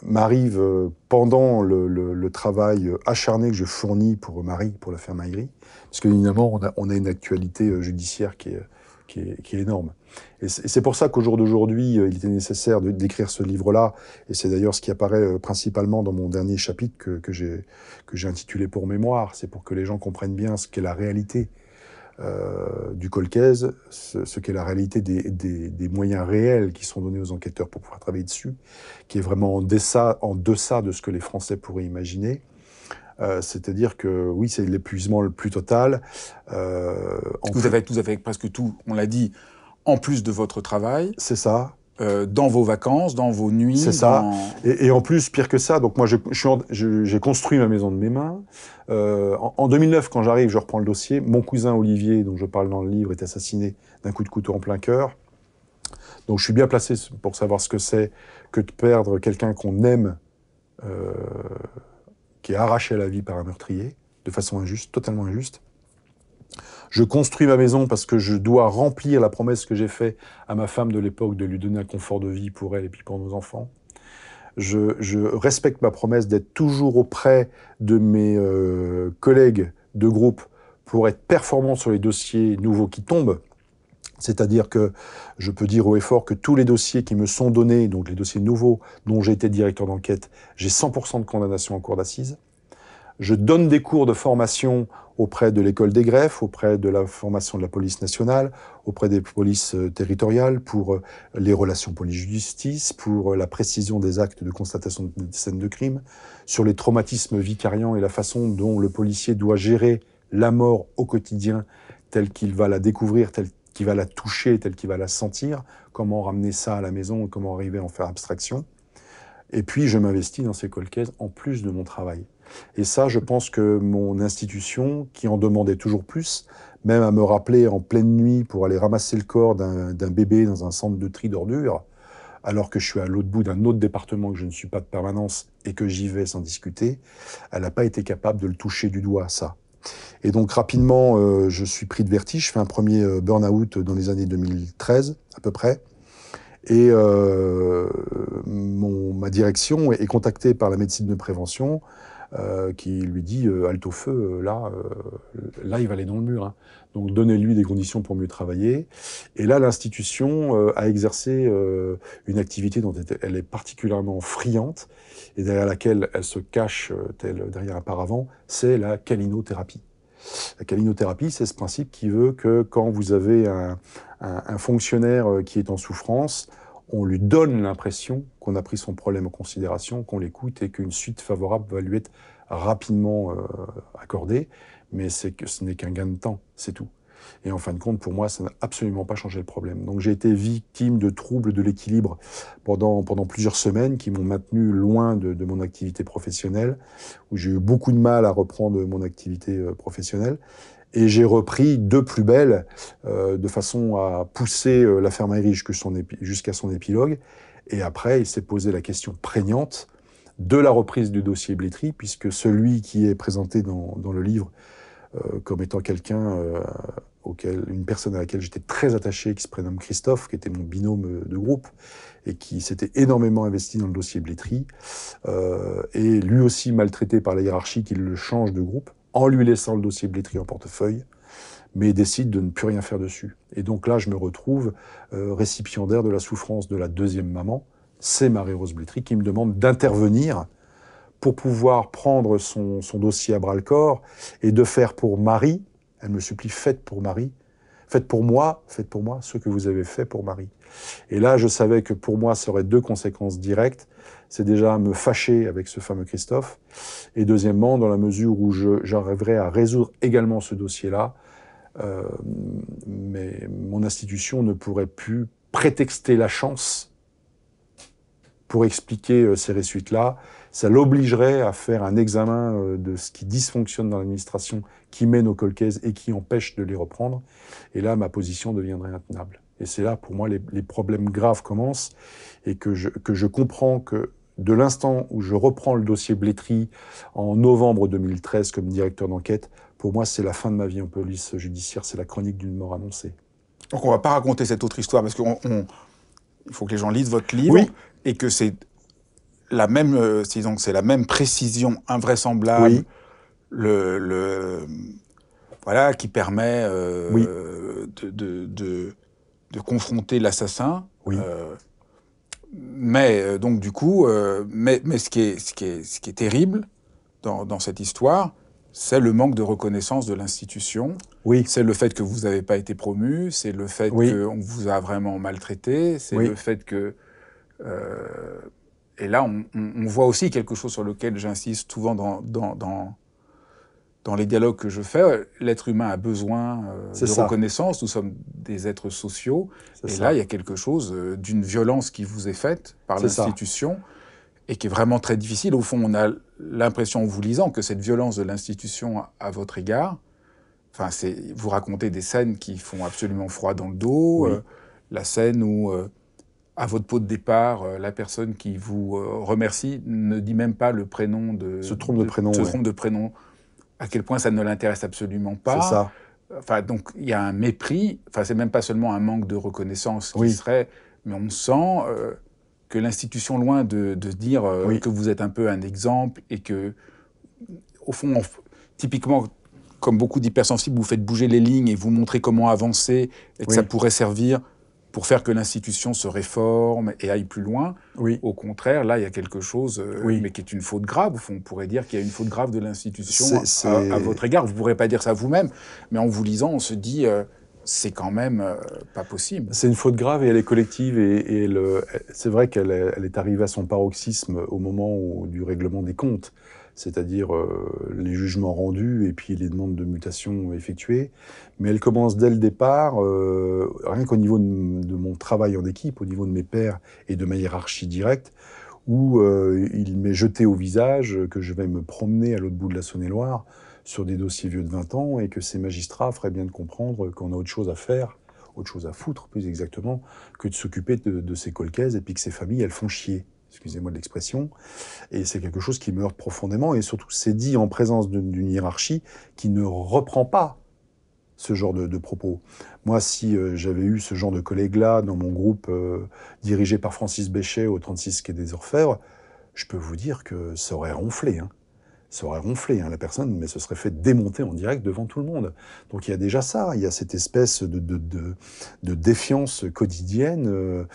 [SPEAKER 1] m'arrive pendant le travail acharné que je fournis pour Marie, pour l'affaire Maïri. Parce qu'évidemment, on a une actualité judiciaire qui est énorme. Et c'est pour ça qu'au jour d'aujourd'hui, il était nécessaire d'écrire ce livre-là. Et c'est d'ailleurs ce qui apparaît principalement dans mon dernier chapitre que j'ai intitulé « Pour mémoire ». C'est pour que les gens comprennent bien ce qu'est la réalité du Colcaise, ce qu'est la réalité des moyens réels qui sont donnés aux enquêteurs pour pouvoir travailler dessus, qui est vraiment en deçà de ce que les Français pourraient imaginer. C'est-à-dire que, oui, c'est l'épuisement le plus total.
[SPEAKER 2] Vous avez presque tout, on l'a dit, en plus de votre travail.
[SPEAKER 1] C'est ça.
[SPEAKER 2] Dans vos vacances, dans vos nuits.
[SPEAKER 1] C'est ça. Et en plus, pire que ça, donc moi, j'ai construit ma maison de mes mains. En 2009, quand j'arrive, je reprends le dossier. Mon cousin Olivier, dont je parle dans le livre, est assassiné d'un coup de couteau en plein cœur. Donc je suis bien placé pour savoir ce que c'est que de perdre quelqu'un qu'on aime, qui est arraché à la vie par un meurtrier, de façon injuste, totalement injuste. Je construis ma maison parce que je dois remplir la promesse que j'ai faite à ma femme de l'époque de lui donner un confort de vie pour elle et puis pour nos enfants. Je respecte ma promesse d'être toujours auprès de mes collègues de groupe pour être performant sur les dossiers nouveaux qui tombent. C'est-à-dire que je peux dire haut et fort que tous les dossiers qui me sont donnés, donc les dossiers nouveaux dont j'ai été directeur d'enquête, j'ai 100% de condamnation en cour d'assises. Je donne des cours de formation auprès de l'école des greffes, auprès de la formation de la police nationale, auprès des polices territoriales, pour les relations police-justice, pour la précision des actes de constatation des scènes de crime, sur les traumatismes vicariants et la façon dont le policier doit gérer la mort au quotidien, telle qu'il va la découvrir, telle qu'il va la toucher, telle qu'il va la sentir, comment ramener ça à la maison et comment arriver à en faire abstraction. Et puis, je m'investis dans ces cold cases en plus de mon travail. Et ça, je pense que mon institution, qui en demandait toujours plus, même à me rappeler en pleine nuit pour aller ramasser le corps d'un bébé dans un centre de tri d'ordures, alors que je suis à l'autre bout d'un autre département, que je ne suis pas de permanence et que j'y vais sans discuter, elle n'a pas été capable de le toucher du doigt, ça. Et donc rapidement, je suis pris de vertige. Je fais un premier burn-out dans les années 2013, à peu près. Et ma direction est contactée par la médecine de prévention qui lui dit halte au feu, là il va aller dans le mur. Hein. Donc donnez-lui des conditions pour mieux travailler. Et là, l'institution a exercé une activité dont elle est particulièrement friande et derrière laquelle elle se cache derrière un paravent, c'est la calinothérapie. La calinothérapie, c'est ce principe qui veut que quand vous avez un fonctionnaire qui est en souffrance, on lui donne l'impression qu'on a pris son problème en considération, qu'on l'écoute et qu'une suite favorable va lui être rapidement accordée, mais ce n'est qu'un gain de temps, c'est tout. Et en fin de compte, pour moi, ça n'a absolument pas changé le problème. Donc j'ai été victime de troubles de l'équilibre pendant plusieurs semaines qui m'ont maintenu loin de mon activité professionnelle, où j'ai eu beaucoup de mal à reprendre mon activité professionnelle. Et j'ai repris de plus belle, de façon à pousser l'affaire Maïri jusqu'à son épilogue. Et après, il s'est posé la question prégnante de la reprise du dossier Blétry, puisque celui qui est présenté dans le livre comme étant une personne à laquelle j'étais très attaché, qui se prénomme Christophe, qui était mon binôme de groupe, et qui s'était énormément investi dans le dossier Blétry, et lui aussi maltraité par la hiérarchie qui le change de groupe, en lui laissant le dossier Blétry en portefeuille, mais décide de ne plus rien faire dessus. Et donc là, je me retrouve récipiendaire de la souffrance de la deuxième maman, c'est Marie-Rose Blétry, qui me demande d'intervenir pour pouvoir prendre son dossier à bras-le-corps et de faire pour Marie, elle me supplie, faites pour Marie, faites pour moi ce que vous avez fait pour Marie. Et là, je savais que pour moi, ça aurait deux conséquences directes. C'est déjà me fâcher avec ce fameux Christophe, et deuxièmement, dans la mesure où j'arriverais à résoudre également ce dossier-là, mais mon institution ne pourrait plus prétexter la chance pour expliquer ces réussites-là. Ça l'obligerait à faire un examen de ce qui dysfonctionne dans l'administration, qui mène aux cold cases et qui empêche de les reprendre. Et là, ma position deviendrait intenable. Et c'est là, pour moi, les problèmes graves commencent, et que je comprends que de l'instant où je reprends le dossier Blétry en novembre 2013 comme directeur d'enquête, pour moi, c'est la fin de ma vie en police judiciaire, c'est la chronique d'une mort annoncée.
[SPEAKER 2] Donc on ne va pas raconter cette autre histoire, parce qu'il faut que les gens lisent votre livre,
[SPEAKER 1] oui.
[SPEAKER 2] Et que c'est la même, c'est la même précision invraisemblable,
[SPEAKER 1] oui.
[SPEAKER 2] Voilà, qui permet
[SPEAKER 1] oui.
[SPEAKER 2] de confronter l'assassin.
[SPEAKER 1] Oui.
[SPEAKER 2] Mais donc du coup, mais ce qui est terrible dans cette histoire, c'est le manque de reconnaissance de l'institution.
[SPEAKER 1] Oui.
[SPEAKER 2] C'est le fait que vous n'avez pas été promu, c'est le fait qu'on vous a vraiment maltraité, c'est le fait que... et là, on voit aussi quelque chose sur lequel j'insiste souvent dans les dialogues que je fais. L'être humain a besoin de reconnaissance, nous sommes des êtres sociaux. Et là, il y a quelque chose d'une violence qui vous est faite par l'institution et qui est vraiment très difficile. Au fond, on a l'impression, en vous lisant, que cette violence de l'institution à votre égard, enfin, vous racontez des scènes qui font absolument froid dans le dos, la scène où, à votre pot de départ, la personne qui vous remercie ne dit même pas le prénom
[SPEAKER 1] se trompe de prénom.
[SPEAKER 2] Se trompe de prénom. À quel point ça ne l'intéresse absolument pas.
[SPEAKER 1] C'est ça.
[SPEAKER 2] Enfin, donc, il y a un mépris. Enfin, c'est même pas seulement un manque de reconnaissance qui
[SPEAKER 1] Oui,
[SPEAKER 2] serait... Mais on sent que l'institution, loin de dire
[SPEAKER 1] oui,
[SPEAKER 2] que vous êtes un peu un exemple et que, au fond, typiquement, comme beaucoup d'hypersensibles, vous faites bouger les lignes et vous montrez comment avancer et que ça
[SPEAKER 1] oui,
[SPEAKER 2] pourrait servir pour faire que l'institution se réforme et aille plus loin.
[SPEAKER 1] oui,
[SPEAKER 2] Au contraire, là, il y a quelque chose,
[SPEAKER 1] oui.
[SPEAKER 2] mais qui est une faute grave. Au fond, on pourrait dire qu'il y a une faute grave de l'institution à
[SPEAKER 1] C'est
[SPEAKER 2] votre égard. Vous ne pourrez pas dire ça vous-même, mais en vous lisant, on se dit, c'est quand même pas possible.
[SPEAKER 1] C'est une faute grave et elle est collective c'est vrai elle est arrivée à son paroxysme au moment du règlement des comptes, c'est-à-dire les jugements rendus et puis les demandes de mutation effectuées. Mais elle commence dès le départ, rien qu'au niveau de mon travail en équipe, au niveau de mes pairs et de ma hiérarchie directe, où il m'est jeté au visage que je vais me promener à l'autre bout de la Saône-et-Loire sur des dossiers vieux de 20 ans et que ces magistrats feraient bien de comprendre qu'on a autre chose à faire, autre chose à foutre plus exactement, que de s'occuper de ces colcaises et puis que ces familles, elles font chier. Excusez-moi de l'expression. Et c'est quelque chose qui me heurte profondément et surtout c'est dit en présence d'une hiérarchie qui ne reprend pas ce genre de propos. Moi, si j'avais eu ce genre de collègues-là dans mon groupe dirigé par Francis Béchet au 36 quai des Orfèvres, je peux vous dire que ça aurait ronflé. Hein. Ça aurait ronflé, hein, la personne, mais se serait fait démonter en direct devant tout le monde. Donc il y a déjà ça, il y a cette espèce de défiance quotidienne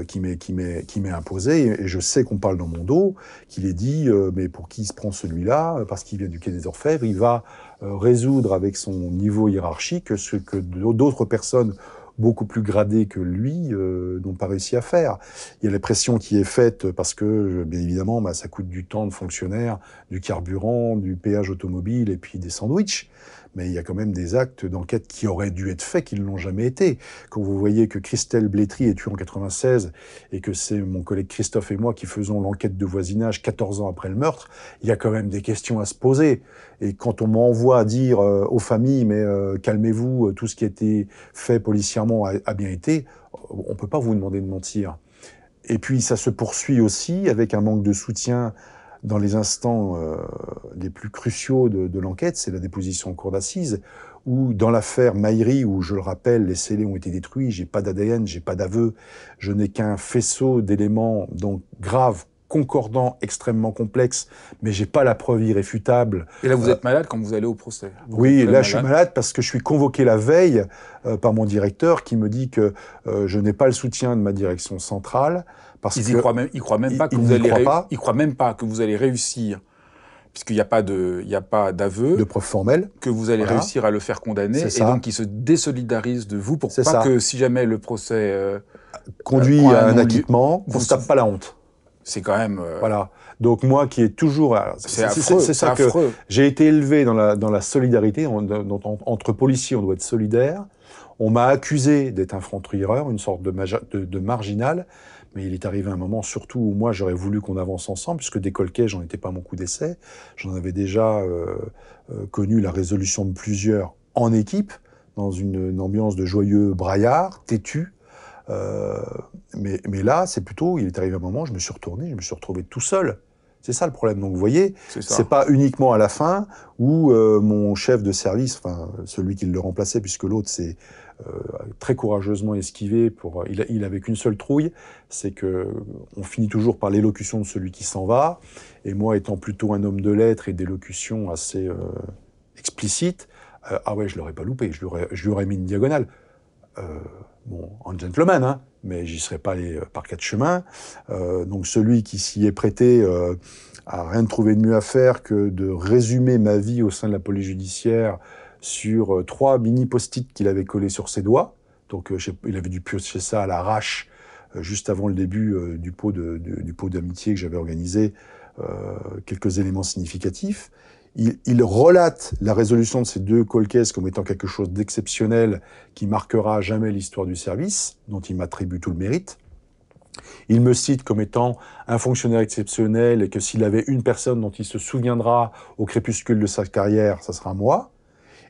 [SPEAKER 1] qui m'est imposée. Et je sais qu'on parle dans mon dos, qu'il est dit, mais pour qui se prend celui-là? Parce qu'il vient du quai des Orfèvres, il va résoudre avec son niveau hiérarchique ce que d'autres personnes beaucoup plus gradés que lui n'ont pas réussi à faire. Il y a la pression qui est faite parce que, bien évidemment, bah, ça coûte du temps de fonctionnaire, du carburant, du péage automobile et puis des sandwichs. Mais il y a quand même des actes d'enquête qui auraient dû être faits, qui ne l'ont jamais été. Quand vous voyez que Christelle Blétry est tuée en 96 et que c'est mon collègue Christophe et moi qui faisons l'enquête de voisinage 14 ans après le meurtre, il y a quand même des questions à se poser. Et quand on m'envoie dire aux familles, mais calmez-vous, tout ce qui a été fait policièrement a bien été, on ne peut pas vous demander de mentir. Et puis ça se poursuit aussi avec un manque de soutien dans les instants les plus cruciaux de l'enquête, c'est la déposition en cour d'assises, où dans l'affaire Maïri, où je le rappelle, les scellés ont été détruits, j'ai pas d'ADN, j'ai pas d'aveu, je n'ai qu'un faisceau d'éléments donc graves, concordants, extrêmement complexes, mais j'ai pas la preuve irréfutable.
[SPEAKER 2] Et là, vous êtes malade quand vous allez au procès. Vous êtes
[SPEAKER 1] Oui,
[SPEAKER 2] très
[SPEAKER 1] là je suis malade parce que je suis convoqué la veille par mon directeur qui me dit que je n'ai pas le soutien de ma direction centrale parce
[SPEAKER 2] Ils
[SPEAKER 1] que
[SPEAKER 2] y croient même pas que
[SPEAKER 1] il
[SPEAKER 2] vous
[SPEAKER 1] n'y
[SPEAKER 2] allez
[SPEAKER 1] croit pas
[SPEAKER 2] ils croient même pas que vous allez réussir, puisqu'il n'y a pas il y a pas
[SPEAKER 1] de
[SPEAKER 2] d'aveu,
[SPEAKER 1] preuves formelles.
[SPEAKER 2] que vous allez
[SPEAKER 1] Voilà,
[SPEAKER 2] réussir à le faire condamner,
[SPEAKER 1] c'est
[SPEAKER 2] et
[SPEAKER 1] ça,
[SPEAKER 2] donc ils se désolidarisent de vous pour
[SPEAKER 1] c'est
[SPEAKER 2] pas
[SPEAKER 1] ça.
[SPEAKER 2] que si jamais le procès
[SPEAKER 1] Conduit
[SPEAKER 2] prend un
[SPEAKER 1] à un
[SPEAKER 2] non-lieu,
[SPEAKER 1] acquittement, qu'on se tape pas la honte.
[SPEAKER 2] c'est quand même
[SPEAKER 1] Voilà. Donc moi qui ai toujours,
[SPEAKER 2] c'est affreux,
[SPEAKER 1] c'est
[SPEAKER 2] c'est
[SPEAKER 1] ça que
[SPEAKER 2] affreux.
[SPEAKER 1] j'ai été élevé dans la solidarité. Entre policiers, on doit être solidaire. On m'a accusé d'être un franc-tireur, une sorte de marginal. Mais il est arrivé un moment, surtout où moi j'aurais voulu qu'on avance ensemble, puisque des colquets, j'en étais pas à mon coup d'essai. J'en avais déjà connu la résolution de plusieurs en équipe, dans une ambiance de joyeux braillard, têtu. Euh, mais là, c'est plutôt, il est arrivé un moment, je me suis retourné, je me suis retrouvé tout seul. C'est ça le problème. Donc vous voyez,
[SPEAKER 2] C'est
[SPEAKER 1] c'est
[SPEAKER 2] ça.
[SPEAKER 1] pas uniquement à la fin où mon chef de service, enfin celui qui le remplaçait, puisque l'autre s'est très courageusement esquivé il avait qu'une seule trouille, c'est que on finit toujours par l'élocution de celui qui s'en va. Et moi, étant plutôt un homme de lettres et d'élocution assez explicite, ah ouais, je l'aurais pas loupé, je lui aurais mis une diagonale. Euh, bon, en gentleman, hein, mais j'y serais pas allé par quatre chemins. Donc celui qui s'y est prêté a rien trouvé de mieux à faire que de résumer ma vie au sein de la police judiciaire sur 3 mini post-it qu'il avait collés sur ses doigts. Donc il avait dû piocher ça à l'arrache juste avant le début du pot d'amitié que j'avais organisé, quelques éléments significatifs. Il relate la résolution de ces 2 cold cases comme étant quelque chose d'exceptionnel qui marquera à jamais l'histoire du service, dont il m'attribue tout le mérite. Il me cite comme étant un fonctionnaire exceptionnel et que s'il avait une personne dont il se souviendra au crépuscule de sa carrière, ça sera moi.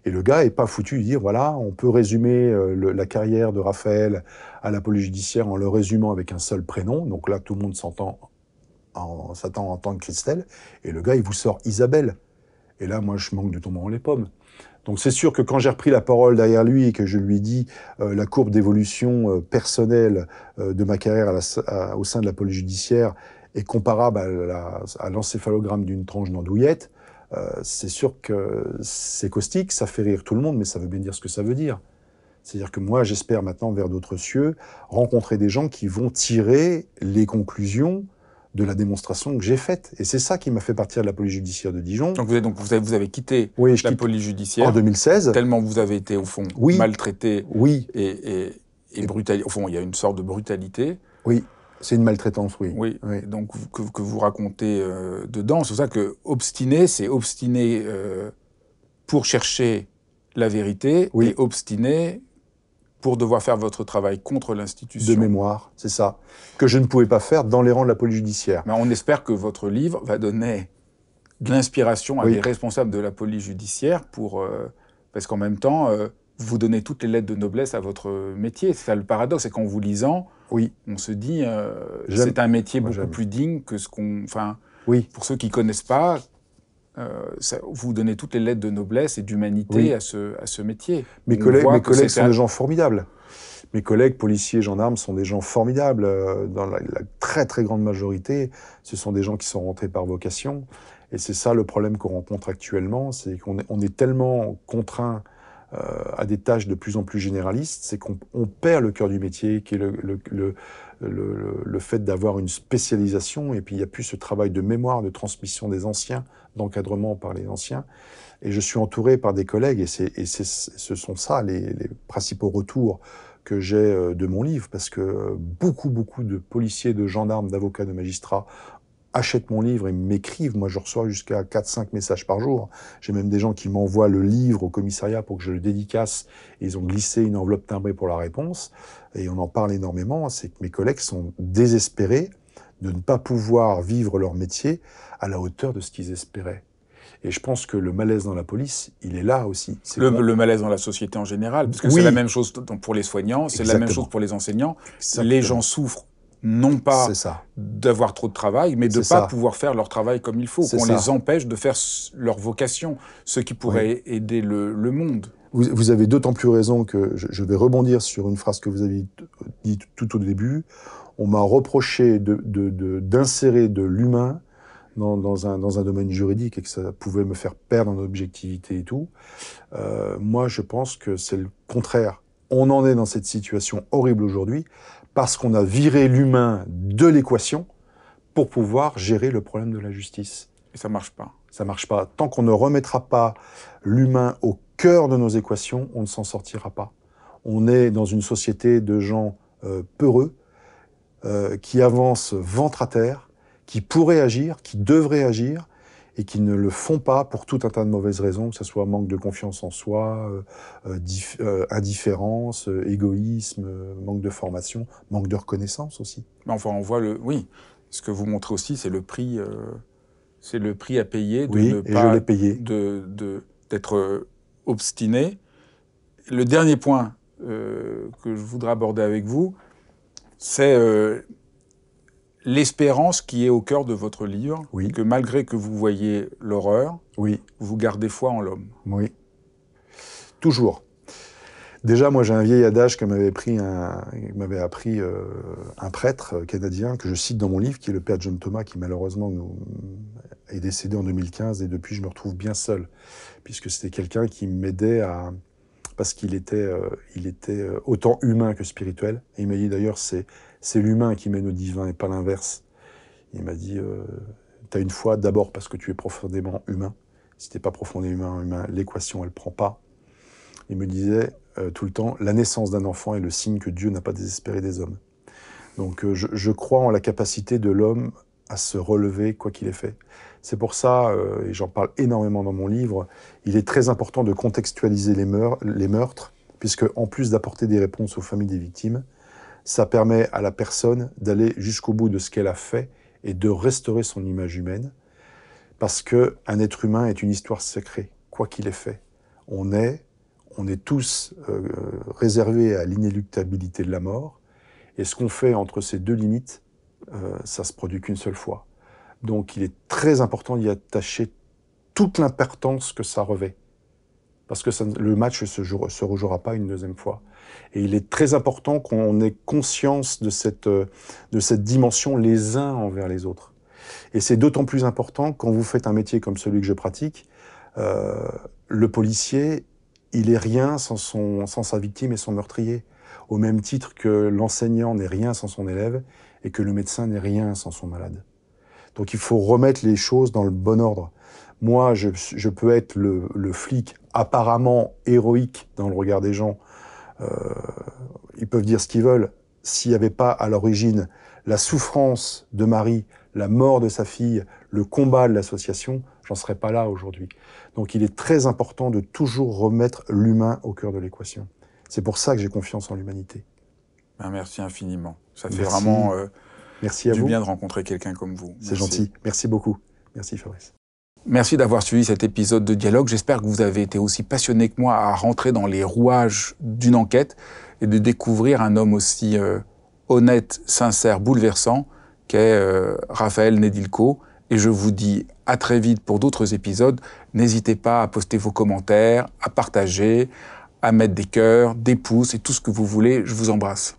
[SPEAKER 1] Et le gars est pas foutu de dire, voilà, on peut résumer la carrière de Raphaël à la police judiciaire en le résumant avec un seul prénom. Donc là, tout le monde s'attend en tant que Christelle. Et le gars, il vous sort Isabelle. Et là, moi, je manque de tomber dans les pommes. Donc c'est sûr que quand j'ai repris la parole derrière lui et que je lui ai dit la courbe d'évolution personnelle de ma carrière au sein de la police judiciaire est comparable à l'encéphalogramme d'une tranche d'andouillette, c'est sûr que c'est caustique, ça fait rire tout le monde, mais ça veut bien dire ce que ça veut dire. C'est-à-dire que moi, j'espère maintenant, vers d'autres cieux, rencontrer des gens qui vont tirer les conclusions de la démonstration que j'ai faite. Et c'est ça qui m'a fait partir de la police judiciaire de Dijon.
[SPEAKER 2] Donc vous avez quitté la police judiciaire
[SPEAKER 1] en 2016.
[SPEAKER 2] Tellement vous avez été, au fond, maltraité et brutalisé. Au fond, il y a une sorte de brutalité.
[SPEAKER 1] Oui, c'est une maltraitance, oui.
[SPEAKER 2] Oui, donc que vous racontez dedans. C'est pour ça que obstiné, c'est obstiné pour chercher la vérité et obstiné pour devoir faire votre travail contre l'institution.
[SPEAKER 1] De mémoire, c'est ça. Que je ne pouvais pas faire dans les rangs de la police judiciaire.
[SPEAKER 2] Mais on espère que votre livre va donner de l'inspiration à des responsables de la police judiciaire parce qu'en même temps, vous donnez toutes les lettres de noblesse à votre métier. C'est ça le paradoxe, c'est qu'en vous lisant, on se dit c'est un métier beaucoup plus digne que ce qu'on... Enfin, pour ceux qui ne connaissent pas, vous donnez toutes les lettres de noblesse et d'humanité à ce métier.
[SPEAKER 1] Mes collègues sont des gens formidables. Mes collègues policiers, gendarmes sont des gens formidables. Dans la très très grande majorité, ce sont des gens qui sont rentrés par vocation. Et c'est ça le problème qu'on rencontre actuellement, c'est qu'on est tellement contraint à des tâches de plus en plus généralistes, c'est qu'on perd le cœur du métier, qui est le fait d'avoir une spécialisation, et puis il n'y a plus ce travail de mémoire, de transmission des anciens, d'encadrement par les anciens. Et je suis entouré par des collègues, et ce sont ça les principaux retours que j'ai de mon livre, parce que beaucoup de policiers, de gendarmes, d'avocats, de magistrats achètent mon livre et m'écrivent. Moi, je reçois jusqu'à 4-5 messages par jour. J'ai même des gens qui m'envoient le livre au commissariat pour que je le dédicace. Et ils ont glissé une enveloppe timbrée pour la réponse. Et on en parle énormément. C'est que mes collègues sont désespérés de ne pas pouvoir vivre leur métier à la hauteur de ce qu'ils espéraient. Et je pense que le malaise dans la police, il est là aussi.
[SPEAKER 2] Le malaise dans la société en général, parce que c'est la même chose pour les soignants, c'est la même chose pour les enseignants. Exactement. Les gens souffrent non pas d'avoir trop de travail, mais de ne pas pouvoir faire leur travail comme il faut, qu'on les empêche de faire leur vocation, ce qui pourrait aider le monde.
[SPEAKER 1] Vous avez d'autant plus raison que je vais rebondir sur une phrase que vous avez dit tout au début. On m'a reproché d'insérer de l'humain dans un domaine juridique et que ça pouvait me faire perdre en objectivité et tout. Moi, je pense que c'est le contraire. On en est dans cette situation horrible aujourd'hui parce qu'on a viré l'humain de l'équation pour pouvoir gérer le problème de la justice.
[SPEAKER 2] Et ça marche pas.
[SPEAKER 1] Ça marche pas. Tant qu'on ne remettra pas l'humain au cœur de nos équations, on ne s'en sortira pas. On est dans une société de gens peureux, qui avancent ventre à terre, qui pourraient agir, qui devraient agir, et qui ne le font pas pour tout un tas de mauvaises raisons, que ce soit manque de confiance en soi, indifférence, égoïsme, manque de formation, manque de reconnaissance aussi.
[SPEAKER 2] Enfin, on voit ce que vous montrez aussi, c'est le prix à payer de ne pas d'être obstiné. Le dernier point que je voudrais aborder avec vous, c'est l'espérance qui est au cœur de votre livre, que malgré que vous voyez l'horreur, vous gardez foi en l'homme.
[SPEAKER 1] Oui. Toujours. Déjà, moi, j'ai un vieil adage que m'avait appris un prêtre canadien, que je cite dans mon livre, qui est le père John Thomas, qui malheureusement est décédé en 2015, et depuis, je me retrouve bien seul, puisque c'était quelqu'un qui m'aidait parce qu'il était autant humain que spirituel. Et il m'a dit d'ailleurs, c'est l'humain qui mène au divin et pas l'inverse. Il m'a dit, t'as une foi d'abord parce que tu es profondément humain. Si t'es pas profondément humain, l'équation, elle prend pas. Il me disait tout le temps, la naissance d'un enfant est le signe que Dieu n'a pas désespéré des hommes. Donc je crois en la capacité de l'homme à se relever quoi qu'il ait fait. C'est pour ça, et j'en parle énormément dans mon livre, il est très important de contextualiser les meurtres, puisque en plus d'apporter des réponses aux familles des victimes, ça permet à la personne d'aller jusqu'au bout de ce qu'elle a fait et de restaurer son image humaine, parce qu'un être humain est une histoire sacrée, quoi qu'il ait fait. On est tous réservés à l'inéluctabilité de la mort, et ce qu'on fait entre ces deux limites, ça se produit qu'une seule fois. Donc il est très important d'y attacher toute l'importance que ça revêt. parce que le match ne se rejouera pas une deuxième fois. Et il est très important qu'on ait conscience de cette dimension les uns envers les autres. Et c'est d'autant plus important quand vous faites un métier comme celui que je pratique. Le policier, il est rien sans sa victime et son meurtrier. Au même titre que l'enseignant n'est rien sans son élève et que le médecin n'est rien sans son malade. Donc il faut remettre les choses dans le bon ordre. Moi, je peux être le flic apparemment héroïque dans le regard des gens. Ils peuvent dire ce qu'ils veulent. S'il n'y avait pas à l'origine la souffrance de Marie, la mort de sa fille, le combat de l'association, j'en serais pas là aujourd'hui. Donc il est très important de toujours remettre l'humain au cœur de l'équation. C'est pour ça que j'ai confiance en l'humanité.
[SPEAKER 2] Ben, merci infiniment. Ça fait vraiment
[SPEAKER 1] merci à
[SPEAKER 2] du
[SPEAKER 1] vous.
[SPEAKER 2] bien de rencontrer quelqu'un comme vous.
[SPEAKER 1] C'est gentil. Merci beaucoup. Merci Fabrice.
[SPEAKER 2] Merci d'avoir suivi cet épisode de Dialogue. J'espère que vous avez été aussi passionné que moi à rentrer dans les rouages d'une enquête et de découvrir un homme aussi honnête, sincère, bouleversant qu'est Raphaël Nedilko. Et je vous dis à très vite pour d'autres épisodes. N'hésitez pas à poster vos commentaires, à partager, à mettre des cœurs, des pouces et tout ce que vous voulez. Je vous embrasse.